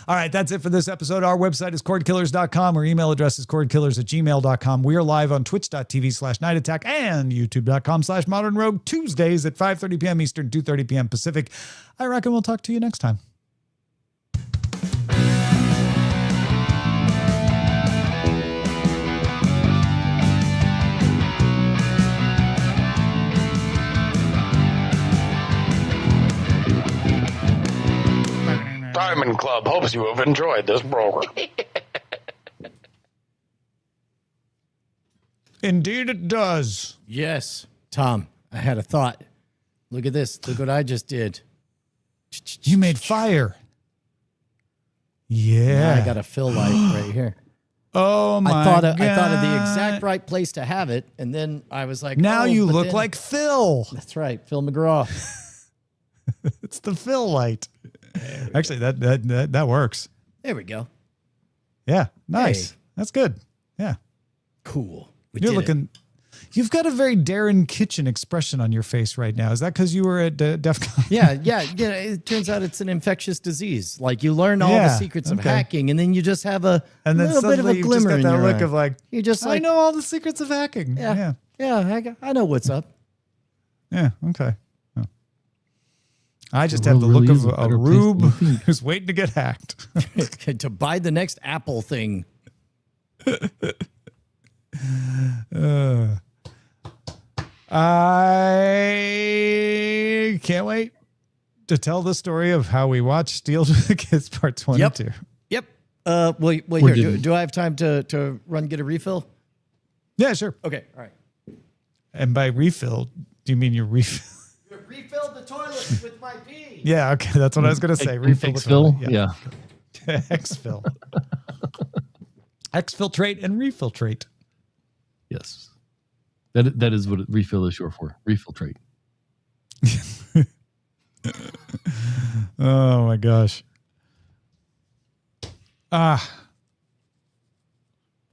All right, that's it for this episode. Our website is cordkillers.com. Our email address is cordkillers@gmail.com. We are live on twitch.tv/Night Attack and youtube.com/Modern Rogue Tuesdays at 5:30 p.m. Eastern, 2:30 p.m. Pacific. I reckon we'll talk to you next time. Diamond Club hopes you have enjoyed this program. Indeed it does. Yes. Tom, I had a thought. Look at this. Look what I just did. You made fire. Now Yeah. I got a fill light right here. Oh my I thought of the God. exact right place to have it, and then I was like, Now oh, you but look then- like Phil. That's right, Phil McGraw. It's the Phil light. Actually, that works. There we go. Yeah, nice. Hey. That's good. Yeah, Cool. We you're did it. looking. You've got a very Darren Kitchen expression on your face right now. Is that because you were at DEF CON? Yeah. It turns out it's an infectious disease. Like you learn all the Yeah, secrets of okay. hacking, and then you just have a And then little bit of suddenly a you've just glimmer got in that your look eye. of like, You're just I like, know all the secrets of hacking. yeah, I know what's up. Yeah. Okay. Oh. I just The have the world look really of is a a better place than rube you think. who's waiting to get hacked. To buy the next Apple thing. I can't wait to tell the story of how we watched Steel to the Kids Parts 1 Yep. and 2. Yep. Well, here. didn't. Do I have time to run get a refill? Yeah, sure. Okay. All right. And by refill, do you mean you refill? Refill the toilet with my pee. Yeah, okay. That's what I was going to say. Refill the Phil? toilet. Yeah. Exfil. Exfiltrate and refiltrate. Yes. That is what refill is short for. Refiltrate. Oh my gosh. Well,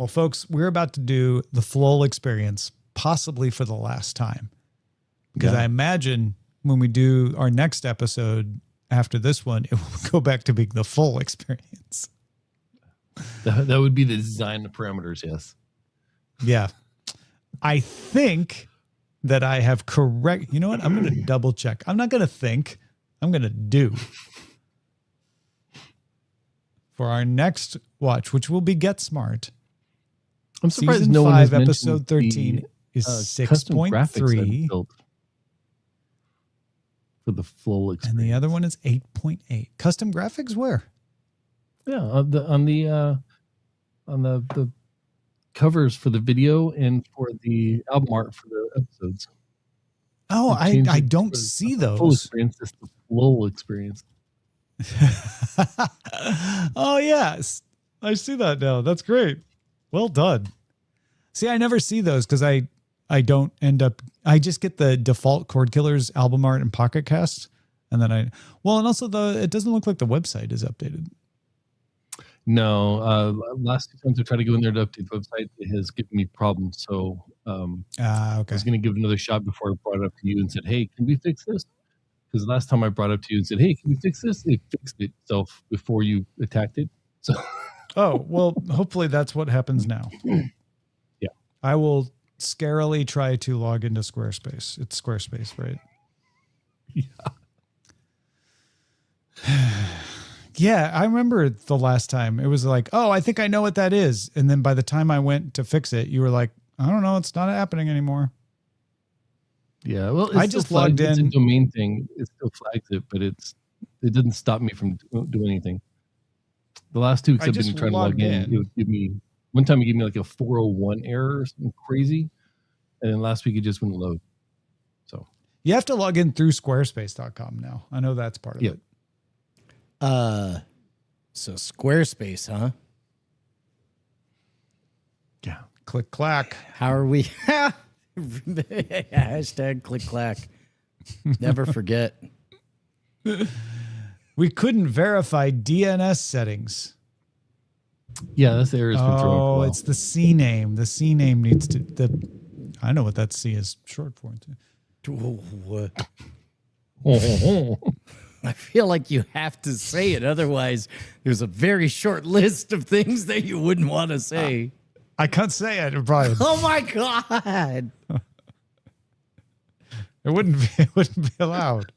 folks, we're about to do the Flohl experience, possibly for the last time. Because Yeah. I imagine when we do our next episode after this one, it will go back to being the full experience. That would be the design parameters, yes. Yeah. I think that I have correct. You know what? I'm going to double check. I'm not going to think. I'm going to do. For our next watch, which will be Get Smart. I'm surprised Season no one has 5, mentioned episode 13 the, is custom graphics that 6.3. built for the Flohl experience. And the other one is 8.8. Custom graphics where? Yeah, on the covers for the video and for the album art for the episodes. Oh, They changed I it don't for see the Flohl those. experience. It's the Flohl experience. Oh, yes. I see that now. That's great. Well done. See, I never see those because I don't end up, I just get the default Cordkillers album art and Pocket Cast. And then and also it doesn't look like the website is updated. No, last 2 times I tried to go in there to update the website, it has given me problems. So I Okay. was going to give it another shot before I brought it up to you and said, hey, can we fix this? Because last time I brought it up to you and said, hey, can we fix this? It fixed itself before you attacked it. So Oh, well, hopefully that's what happens now. Yeah. I will scarily try to log into Squarespace. It's Squarespace, right? Yeah, I remember the last time it was like, oh, I think I know what that is. And then by the time I went to fix it, you were like, I don't know, it's not happening anymore. yeah, well, I it's just still flagged. logged It's a in. domain thing. It still flags it, but it doesn't stop me from doing anything. The last 2 weeks I I've been just trying to log logged in. in. It would give me one time it gave me like a 401 error or something crazy, and then last week it just wouldn't load. So You have to log in through squarespace.com now. I know that's part of Yep. it. So Squarespace, huh? yeah, Click clack. How are we? Hashtag click clack. Never forget. We couldn't verify DNS settings. yeah, that's the error has been thrown for a Oh, while. it's the C name. The C name needs to I know what that C is short for. I feel like you have to say it. Otherwise, there's a very short list of things that you wouldn't want to say. I can't say it, Brian. Oh my God. It wouldn't be allowed.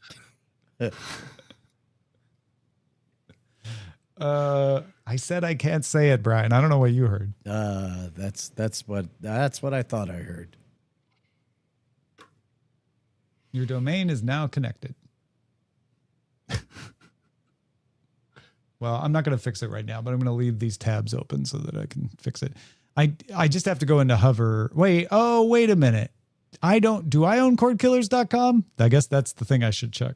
I said I can't say it, Brian. I don't know what you heard. That's what I thought I heard. Your domain is now connected. Well, I'm not going to fix it right now, but I'm going to leave these tabs open so that I can fix it. I just have to go into Hover. Wait a minute. Do I own Cordkillers.com? I guess that's the thing I should check.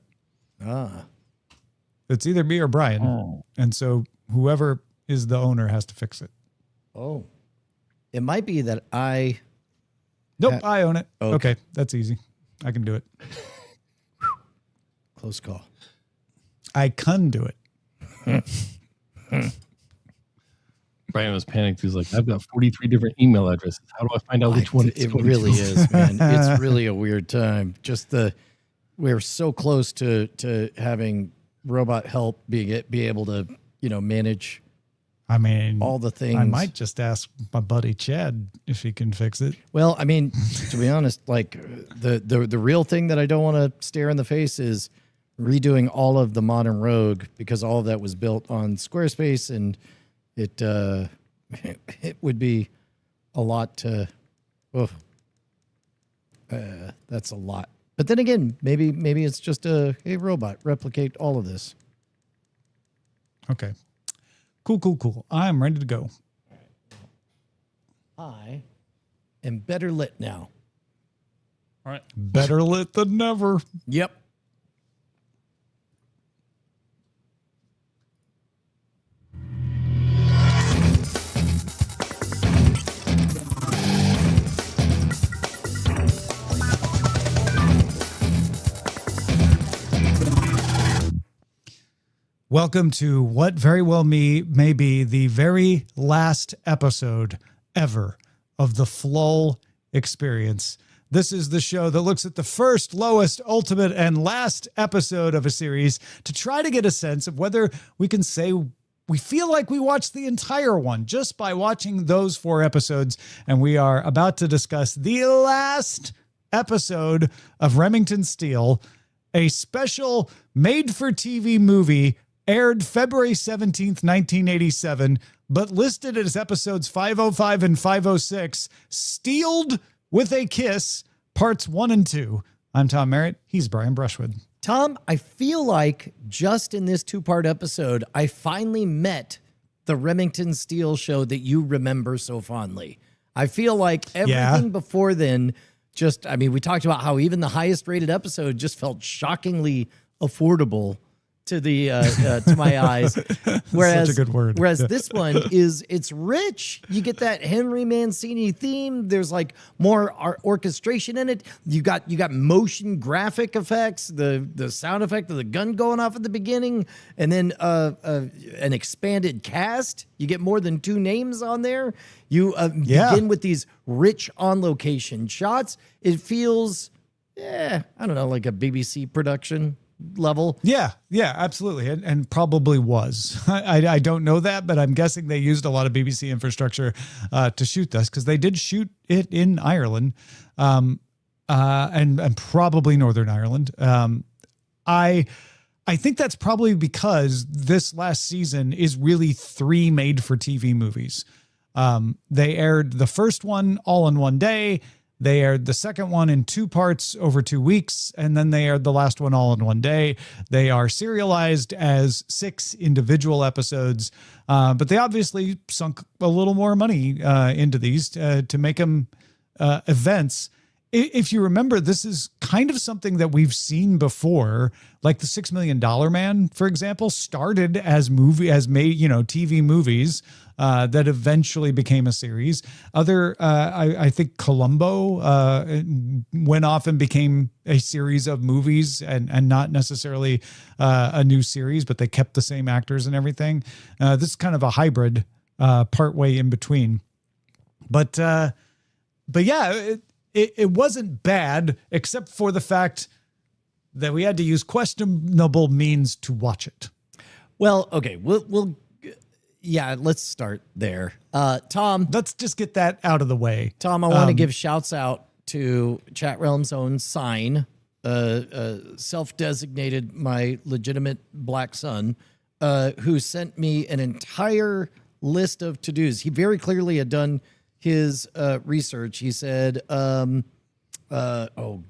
It's either me or Brian. Oh. And so whoever is the owner has to fix it. Oh, it might be that I. Nope, I own it. Okay, that's easy. I can do it. Close call. I can do it. Brian was panicked. He was like, I've got 43 different email addresses. How do I find out which one it really is, man. It's really a weird time. We're so close to having robot help be able to, manage. I mean, all the things. I might just ask my buddy Chad if he can fix it. Well, I mean, to be honest, like the real thing that I don't want to stare in the face is redoing all of the modern Rogue, because all of that was built on Squarespace, and it would be a lot to. That's a lot. But then again, maybe it's just a robot replicate all of this. Okay. Cool. I'm ready to go. I am better lit now. All right. Better lit than never. Yep. Welcome to what very well may be the very last episode ever of the Flull Experience. This is the show that looks at the first, lowest, ultimate, and last episode of a series to try to get a sense of whether we can say we feel like we watched the entire one just by watching those 4 episodes. And we are about to discuss the last episode of Remington Steele, a special made-for-TV movie aired February 17th, 1987, but listed as episodes 505 and 506, Steeled with a Kiss, parts 1 and 2. I'm Tom Merritt. He's Brian Brushwood. Tom, I feel like just in this 2-part episode, I finally met the Remington Steele show that you remember so fondly. I feel like everything before then we talked about how even the highest rated episode just felt shockingly affordable to the to my eyes. Whereas, such a good word. Whereas this one it's rich. You get that Henry Mancini theme. There's like more orchestration in it. You got motion graphic effects, the sound effect of the gun going off at the beginning, and then an expanded cast. You get more than 2 names on there. You begin with these rich on location shots. It feels I don't know, like a BBC production level. Yeah, absolutely. And probably was. I don't know that, but I'm guessing they used a lot of BBC infrastructure to shoot this, because they did shoot it in Ireland and probably Northern Ireland. I think that's probably because this last season is really 3 made-for-TV movies. They aired the first one all in one day. They aired the second one in 2 parts over 2 weeks, and then they aired the last one all in one day. They are serialized as 6 individual episodes, but they obviously sunk a little more money into these to make them events. If you remember, this is kind of something that we've seen before, like the $6 Million Man, for example, started as TV movies that eventually became a series. I think Columbo went off and became a series of movies and not necessarily a new series, but they kept the same actors and everything. This is kind of a hybrid partway in between. But yeah, it wasn't bad, except for the fact that we had to use questionable means to watch it. Well, okay, yeah, let's start there. Tom, Let's just get that out of the way. I want to give shouts out to Chat Realm's own Sign, self-designated my legitimate black son, who sent me an entire list of to-dos. He very clearly had done his research. He said, oh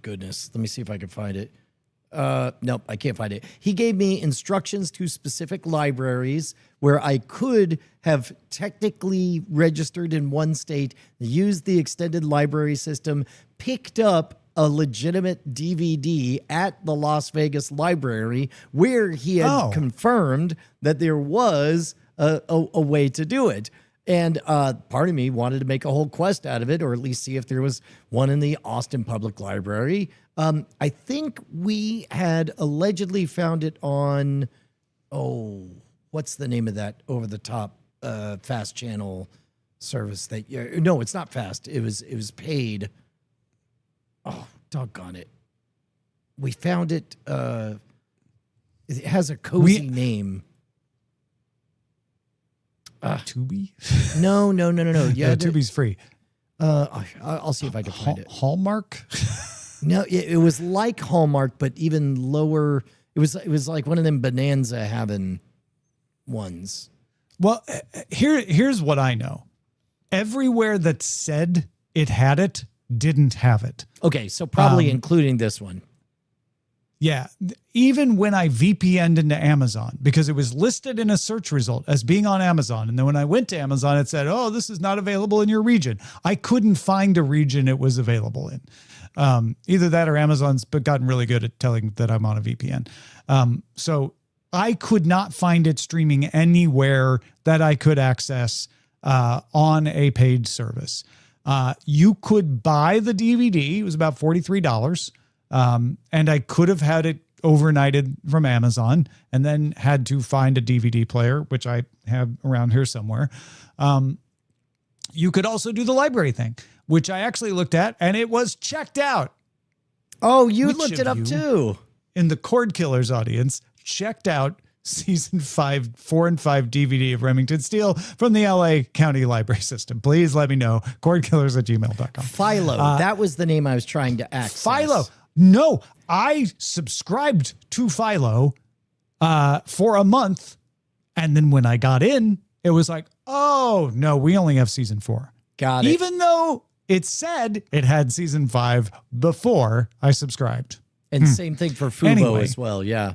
goodness, let me see if I can find it. Nope, I can't find it. He gave me instructions to specific libraries where I could have technically registered in one state, used the extended library system, picked up a legitimate DVD at the Las Vegas library where he had confirmed that there was a way to do it. And part of me wanted to make a whole quest out of it, or at least see if there was one in the Austin Public Library. I think we had allegedly found it on, what's the name of that over-the-top fast channel service? No, it's not fast. It was paid. Oh, doggone it. We found it. It has a cozy name. Tubi? No. Yeah, Tubi's free. I'll see if I can find it. Hallmark? No, it was like Hallmark, but even lower. It was like one of them Bonanza having ones. Well, here's what I know. Everywhere that said it had it didn't have it. Okay, so probably including this one. Yeah. Even when I VPN'd into Amazon, because it was listed in a search result as being on Amazon. And then when I went to Amazon, it said, oh, this is not available in your region. I couldn't find a region it was available in. Either that or Amazon's gotten really good at telling that I'm on a VPN. So I could not find it streaming anywhere that I could access on a paid service. You could buy the DVD. It was about $43. And I could have had it overnighted from Amazon and then had to find a DVD player, which I have around here somewhere. You could also do the library thing, which I actually looked at, and it was checked out. Oh, you Which looked it of up you too. In the Cordkillers audience, checked out season 4 and 5 DVD of Remington Steele from the LA County Library System. Please let me know. Cordkillers@gmail.com. Philo. That was the name I was trying to access. Philo. No, I subscribed to Philo for a month. And then when I got in, it was like, oh, no, we only have season 4. Got it. Even though it said it had season 5 before I subscribed. And same thing for Fubo Anyway. as well. Yeah.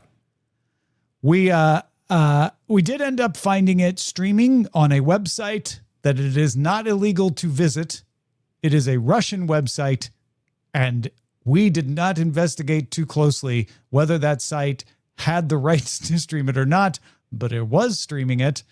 We did end up finding it streaming on a website that it is not illegal to visit. It is a Russian website, and we did not investigate too closely whether that site had the rights to stream it or not, but it was streaming it.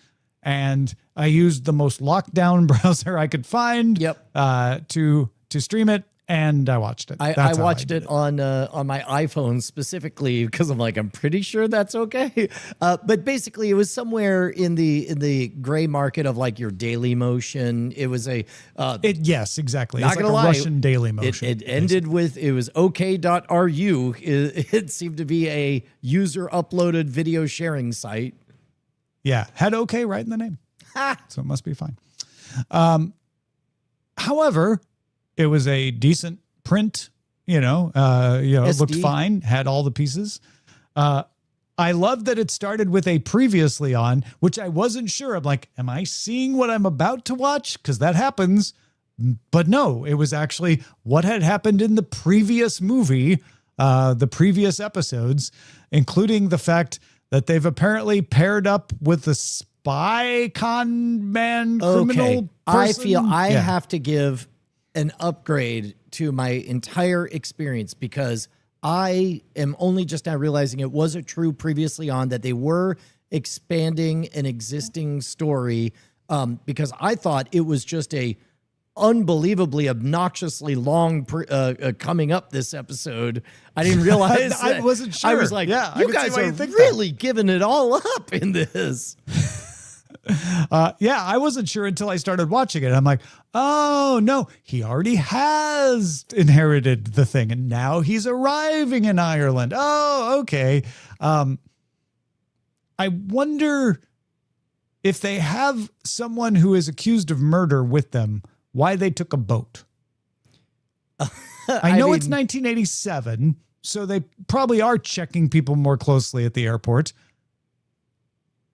And I used the most locked down browser I could find to stream it. And I watched it. I watched it on my iPhone specifically because I'm like, I'm pretty sure that's okay. But basically, it was somewhere in the gray market of like your Daily Motion. It was a yes, exactly. Not It's gonna like a lie, Russian Daily Motion. It ended with it was OK.ru. It seemed to be a user uploaded video sharing site. Yeah, had OK right in the name, so it must be fine. However, it was a decent print, it looked fine, had all the pieces. I love that it started with a previously on, which I wasn't sure. I'm like, am I seeing what I'm about to watch? Because that happens. But no, it was actually what had happened in the previous movie, the previous episodes, including the fact that they've apparently paired up with the spy con man criminal person. I feel I have to give an upgrade to my entire experience because I am only just now realizing it was a true previously on that they were expanding an existing story because I thought it was just a unbelievably obnoxiously long coming up this episode. I didn't realize I wasn't sure. I was like, you guys are really giving it all up in this. Yeah, I wasn't sure until I started watching it. I'm like, oh no, he already has inherited the thing, and now he's arriving in Ireland. Oh, okay. I wonder if they have someone who is accused of murder with them, why they took a boat. I know it's 1987, so they probably are checking people more closely at the airport.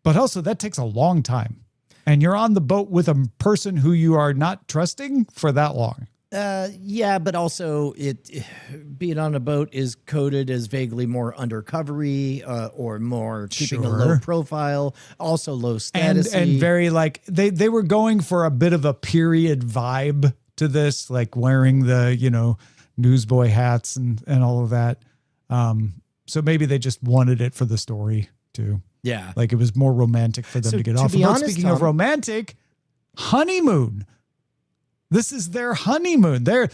But also, that takes a long time. And you're on the boat with a person who you are not trusting for that long. Yeah, but also being on a boat is coded as vaguely more undercovery or more keeping a low profile, also low status. And very like, they were going for a bit of a period vibe to this, like wearing the, newsboy hats and all of that. So maybe they just wanted it for the story too. Yeah. Like it was more romantic for them to get off the boat. Speaking of romantic, honeymoon. This is their honeymoon. The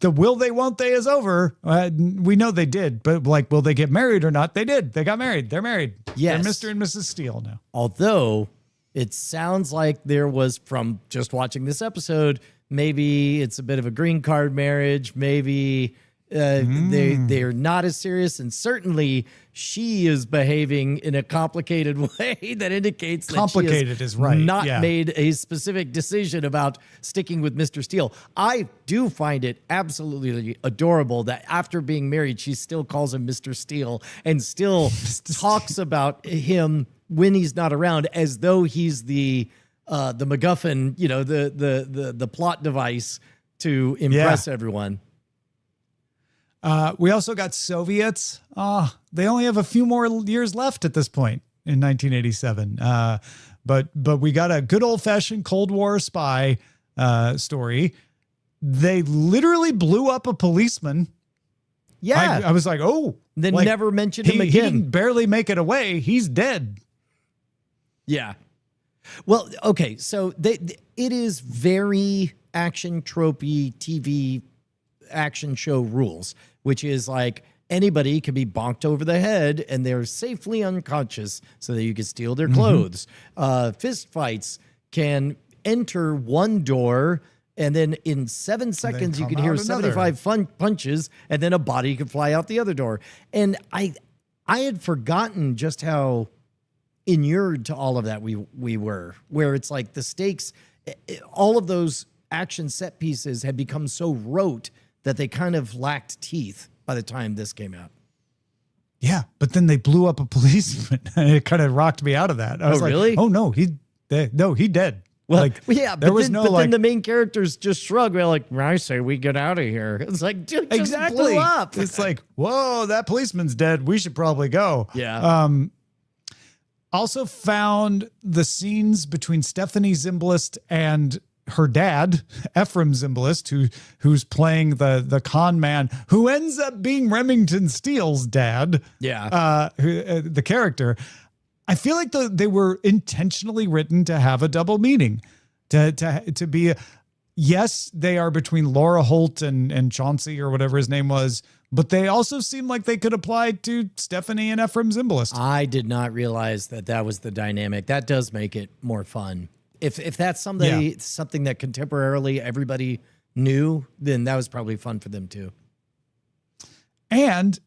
will they, won't they is over. We know they did, but like, will they get married or not? They did. They got married. They're married. Yes. They're Mr. and Mrs. Steele now. Although it sounds like there was, from just watching this episode, maybe it's a bit of a green card marriage. Maybe they're not as serious, and certainly she is behaving in a complicated way that indicates that she has not made a specific decision about sticking with Mr. Steele. I do find it absolutely adorable that after being married, she still calls him Mr. Steele and still talks about him when he's not around as though he's the MacGuffin, the plot device to impress everyone. We also got Soviets. They only have a few more years left at this point in 1987. But we got a good old fashioned Cold War spy story. They literally blew up a policeman. Yeah. I was like, oh. Then never mentioned him again. He didn't barely make it away. He's dead. Yeah. Well, okay. So it is very action tropey TV action show rules, which is like anybody can be bonked over the head and they're safely unconscious so that you can steal their clothes. Fist fights can enter one door and then in 7 seconds you can hear 75 punches and then a body can fly out the other door. And I had forgotten just how inured to all of that we were, where it's like the stakes, all of those action set pieces had become so rote that they kind of lacked teeth by the time this came out. Yeah, but then they blew up a policeman, and it kind of rocked me out of that. I was like, really? Oh no, he dead. Well, yeah, then the main characters just shrug. We're like, I say we get out of here. It's like, dude, just blew up. It's like, whoa, that policeman's dead. We should probably go. Yeah. Also found the scenes between Stephanie Zimbalist and her dad, Ephraim Zimbalist, who's playing the con man, who ends up being Remington Steele's dad. Yeah. The character. I feel like they were intentionally written to have a double meaning, to be yes, they are between Laura Holt and Chauncey or whatever his name was, but they also seem like they could apply to Stephanie and Ephraim Zimbalist. I did not realize that was the dynamic. That does make it more fun. If that's something that contemporarily everybody knew, then that was probably fun for them too. And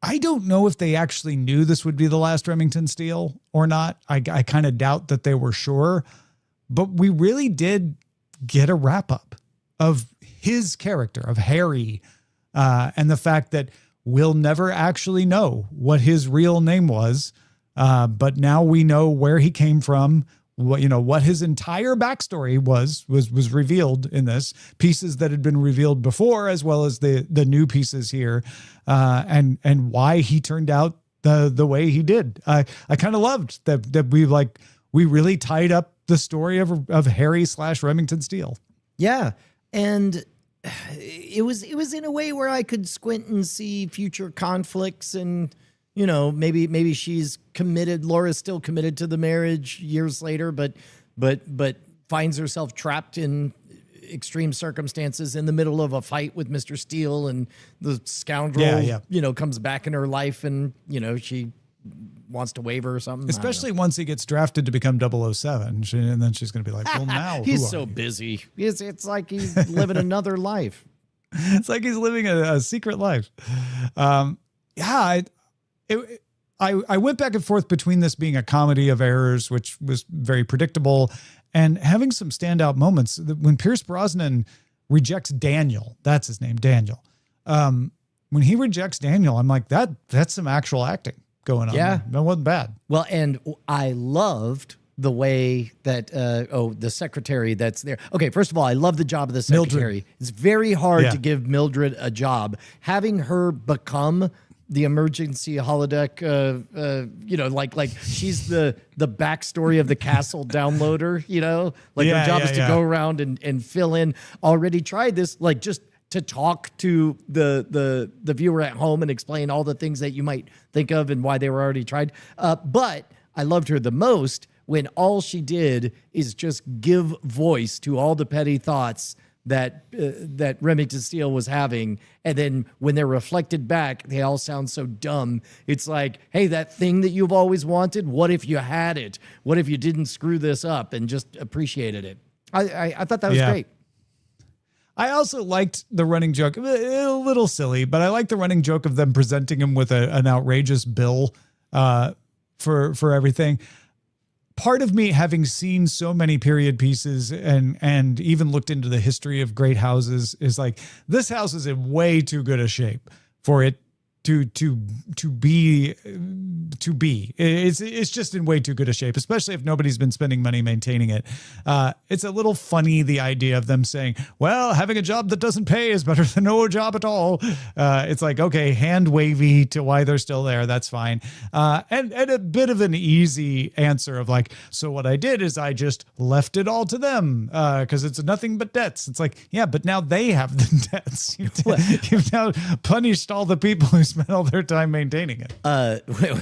I don't know if they actually knew this would be the last Remington Steele or not. I kind of doubt that they were sure, but we really did get a wrap up of his character, of Harry, and the fact that we'll never actually know what his real name was. But now we know where he came from. What his entire backstory was revealed in this, pieces that had been revealed before, as well as the new pieces here, and why he turned out the way he did. I kind of loved that we really tied up the story of Harry / Remington Steele. Yeah, and it was in a way where I could squint and see future conflicts and. Maybe she's committed. Laura's still committed to the marriage years later, but finds herself trapped in extreme circumstances in the middle of a fight with Mr. Steele, and the scoundrel, comes back in her life, and she wants to waiver or something. Especially once he gets drafted to become 007. And then she's going to be like, well, now he's who so are you? busy. It's like he's living another life. It's like he's living a secret life. I went back and forth between this being a comedy of errors, which was very predictable, and having some standout moments. When Pierce Brosnan rejects Daniel, that's his name, Daniel. When he rejects Daniel, I'm like, that's some actual acting going on. Yeah. That wasn't bad. Well, and I loved the way that, the secretary that's there. Okay, first of all, I love the job of the secretary. Mildred. It's very hard Yeah. to give Mildred a job. Having her become the emergency holodeck, like she's the backstory of the castle downloader, like her job is to go around and fill in. Already tried this, like just to talk to the viewer at home and explain all the things that you might think of and why they were already tried. But I loved her the most when all she did is just give voice to all the petty thoughts that Remington Steele was having. And then when they're reflected back, they all sound so dumb. It's like, hey, that thing that you've always wanted, what if you had it? What if you didn't screw this up and just appreciated it? I thought that was great. I also liked the running joke, a little silly, but I liked the running joke of them presenting him with an outrageous bill for everything. Part of me, having seen so many period pieces and even looked into the history of great houses, is like, this house is in way too good a shape for it to be. It's just in way too good a shape, especially if nobody's been spending money maintaining it. It's a little funny, the idea of them saying, well, having a job that doesn't pay is better than no job at all. It's like, okay, hand wavy to why they're still there. That's fine. And a bit of an easy answer of like, so what I did is I just left it all to them because it's nothing but debts. It's like, yeah, but now they have the debts. You've now punished all the people who spent all their time maintaining it.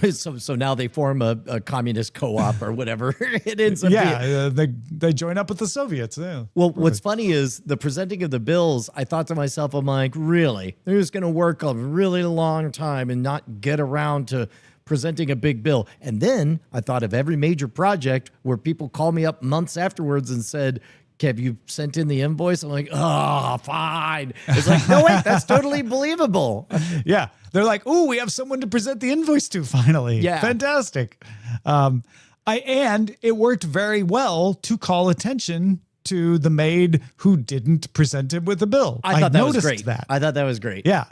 So now they form a communist co-op or whatever it ends up being. They join up with the Soviets. Yeah. Well, what's funny is the presenting of the bills, I thought to myself, I'm like, really? They're just going to work a really long time and not get around to presenting a big bill. And then I thought of every major project where people call me up months afterwards and said, have you sent in the invoice? I'm like, oh, fine. It's like, no, wait, that's totally believable. Yeah. They're like, oh, we have someone to present the invoice to finally. Yeah. Fantastic. And it worked very well to call attention to the maid who didn't present him with the bill. I thought that was noticed great. that. I thought that was great. Yeah.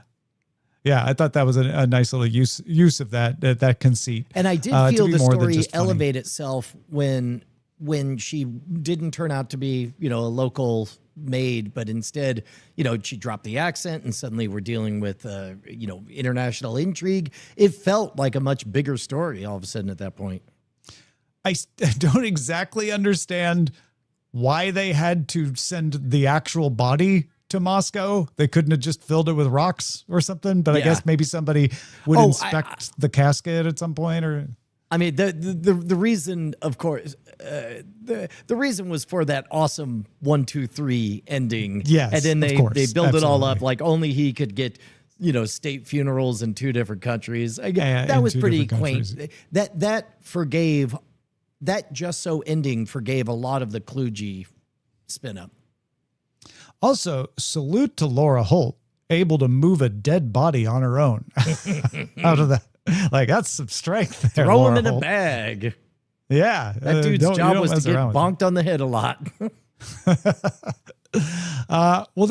Yeah, I thought that was a nice little use of that conceit. And I did feel the story elevate itself when she didn't turn out to be, a local maid, but instead, she dropped the accent and suddenly we're dealing with, international intrigue. It felt like a much bigger story all of a sudden at that point. I don't exactly understand why they had to send the actual body to Moscow. They couldn't have just filled it with rocks or something, but I guess maybe somebody would inspect the casket at some point or... I mean, the reason, of course, the reason was for that awesome 1, 2, 3 ending. Yes, and then they build it all up like only he could get, state funerals in 2 different countries. Again, that was pretty quaint. That just so ending forgave a lot of the kludgy spin up. Also, salute to Laura Holt, able to move a dead body on her own out of that. Like, that's some strength there. Throw Laura him in Holt. a bag. Yeah. That dude's job was to get bonked on the head a lot. Well,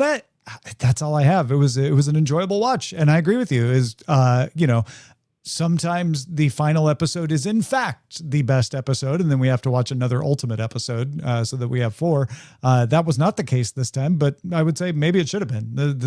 that's all I have. It was an enjoyable watch. And I agree with you sometimes the final episode is in fact the best episode. And then we have to watch another ultimate episode so that we have 4. That was not the case this time, but I would say maybe it should have been.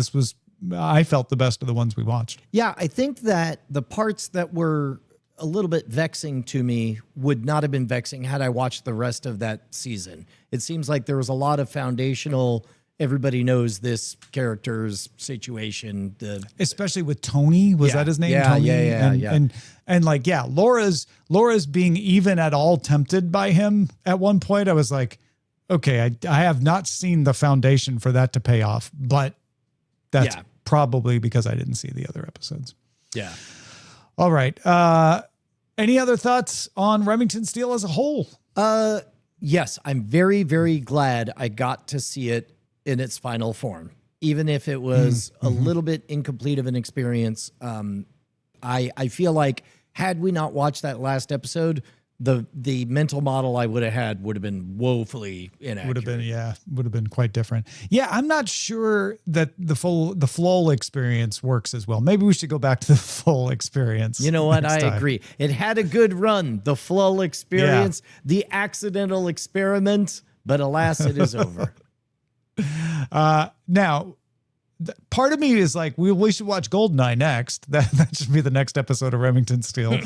I felt the best of the ones we watched. Yeah, I think that the parts that were a little bit vexing to me would not have been vexing had I watched the rest of that season. It seems like there was a lot of foundational, everybody knows this character's situation. Especially with Tony. Was that his name? Yeah, Tony? yeah. And like, yeah, Laura's being even at all tempted by him at one point. I was like, okay, I have not seen the foundation for that to pay off, but that's probably because I didn't see the other episodes. Yeah. All right. Any other thoughts on Remington Steele as a whole? Yes, I'm very, very glad I got to see it in its final form, even if it was a little bit incomplete of an experience. I feel like had we not watched that last episode, the mental model I would have had would have been woefully inaccurate. Would have been quite different. Yeah, I'm not sure that the full experience works as well. Maybe we should go back to the full experience. You know what? I time. agree. It had a good run, the full experience, the accidental experiment, but alas, it is over. Now, part of me is like, we should watch Goldeneye next. That should be the next episode of Remington Steele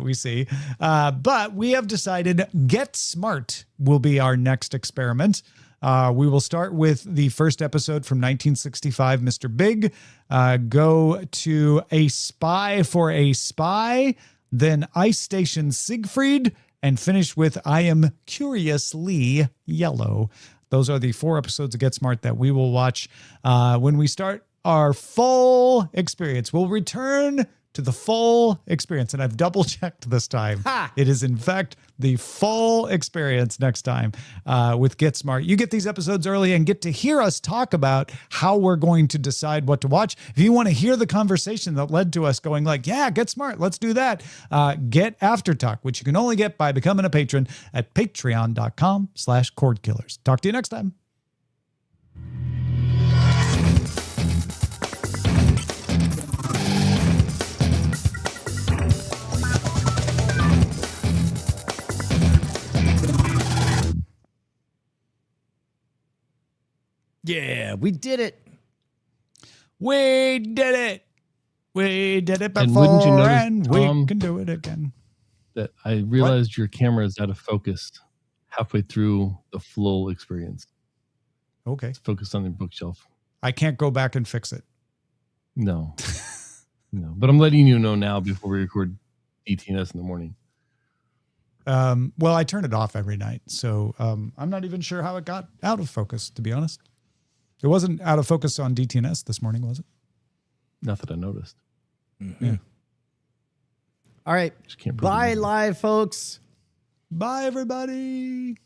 we see. But we have decided Get Smart will be our next experiment. We will start with the first episode from 1965, Mr. Big, go to A Spy for a Spy, then Ice Station Siegfried, and finish with I Am Curiously Yellow. Those are the 4 episodes of Get Smart that we will watch when we start our full experience. We'll return to the full experience. And I've double checked this time. Ha! It is, in fact, the full experience next time with Get Smart. You get these episodes early and get to hear us talk about how we're going to decide what to watch. If you want to hear the conversation that led to us going like, yeah, Get Smart, let's do that. Get After Talk, which you can only get by becoming a patron at patreon.com/Cordkillers. Talk to you next time. Yeah, we did it. We did it. We did it before, And wouldn't you notice, and we Tom, can do it again. that I realized your camera is out of focus halfway through the full experience. Okay. It's focused on the bookshelf. I can't go back and fix it. No. No. But I'm letting you know now before we record DTNS in the morning. Well, I turn it off every night, so I'm not even sure how it got out of focus, to be honest. It wasn't out of focus on DTNS this morning, was it? Not that I noticed. Mm-hmm. Yeah. All right. Just can't prove Bye, it. live folks. Bye, everybody.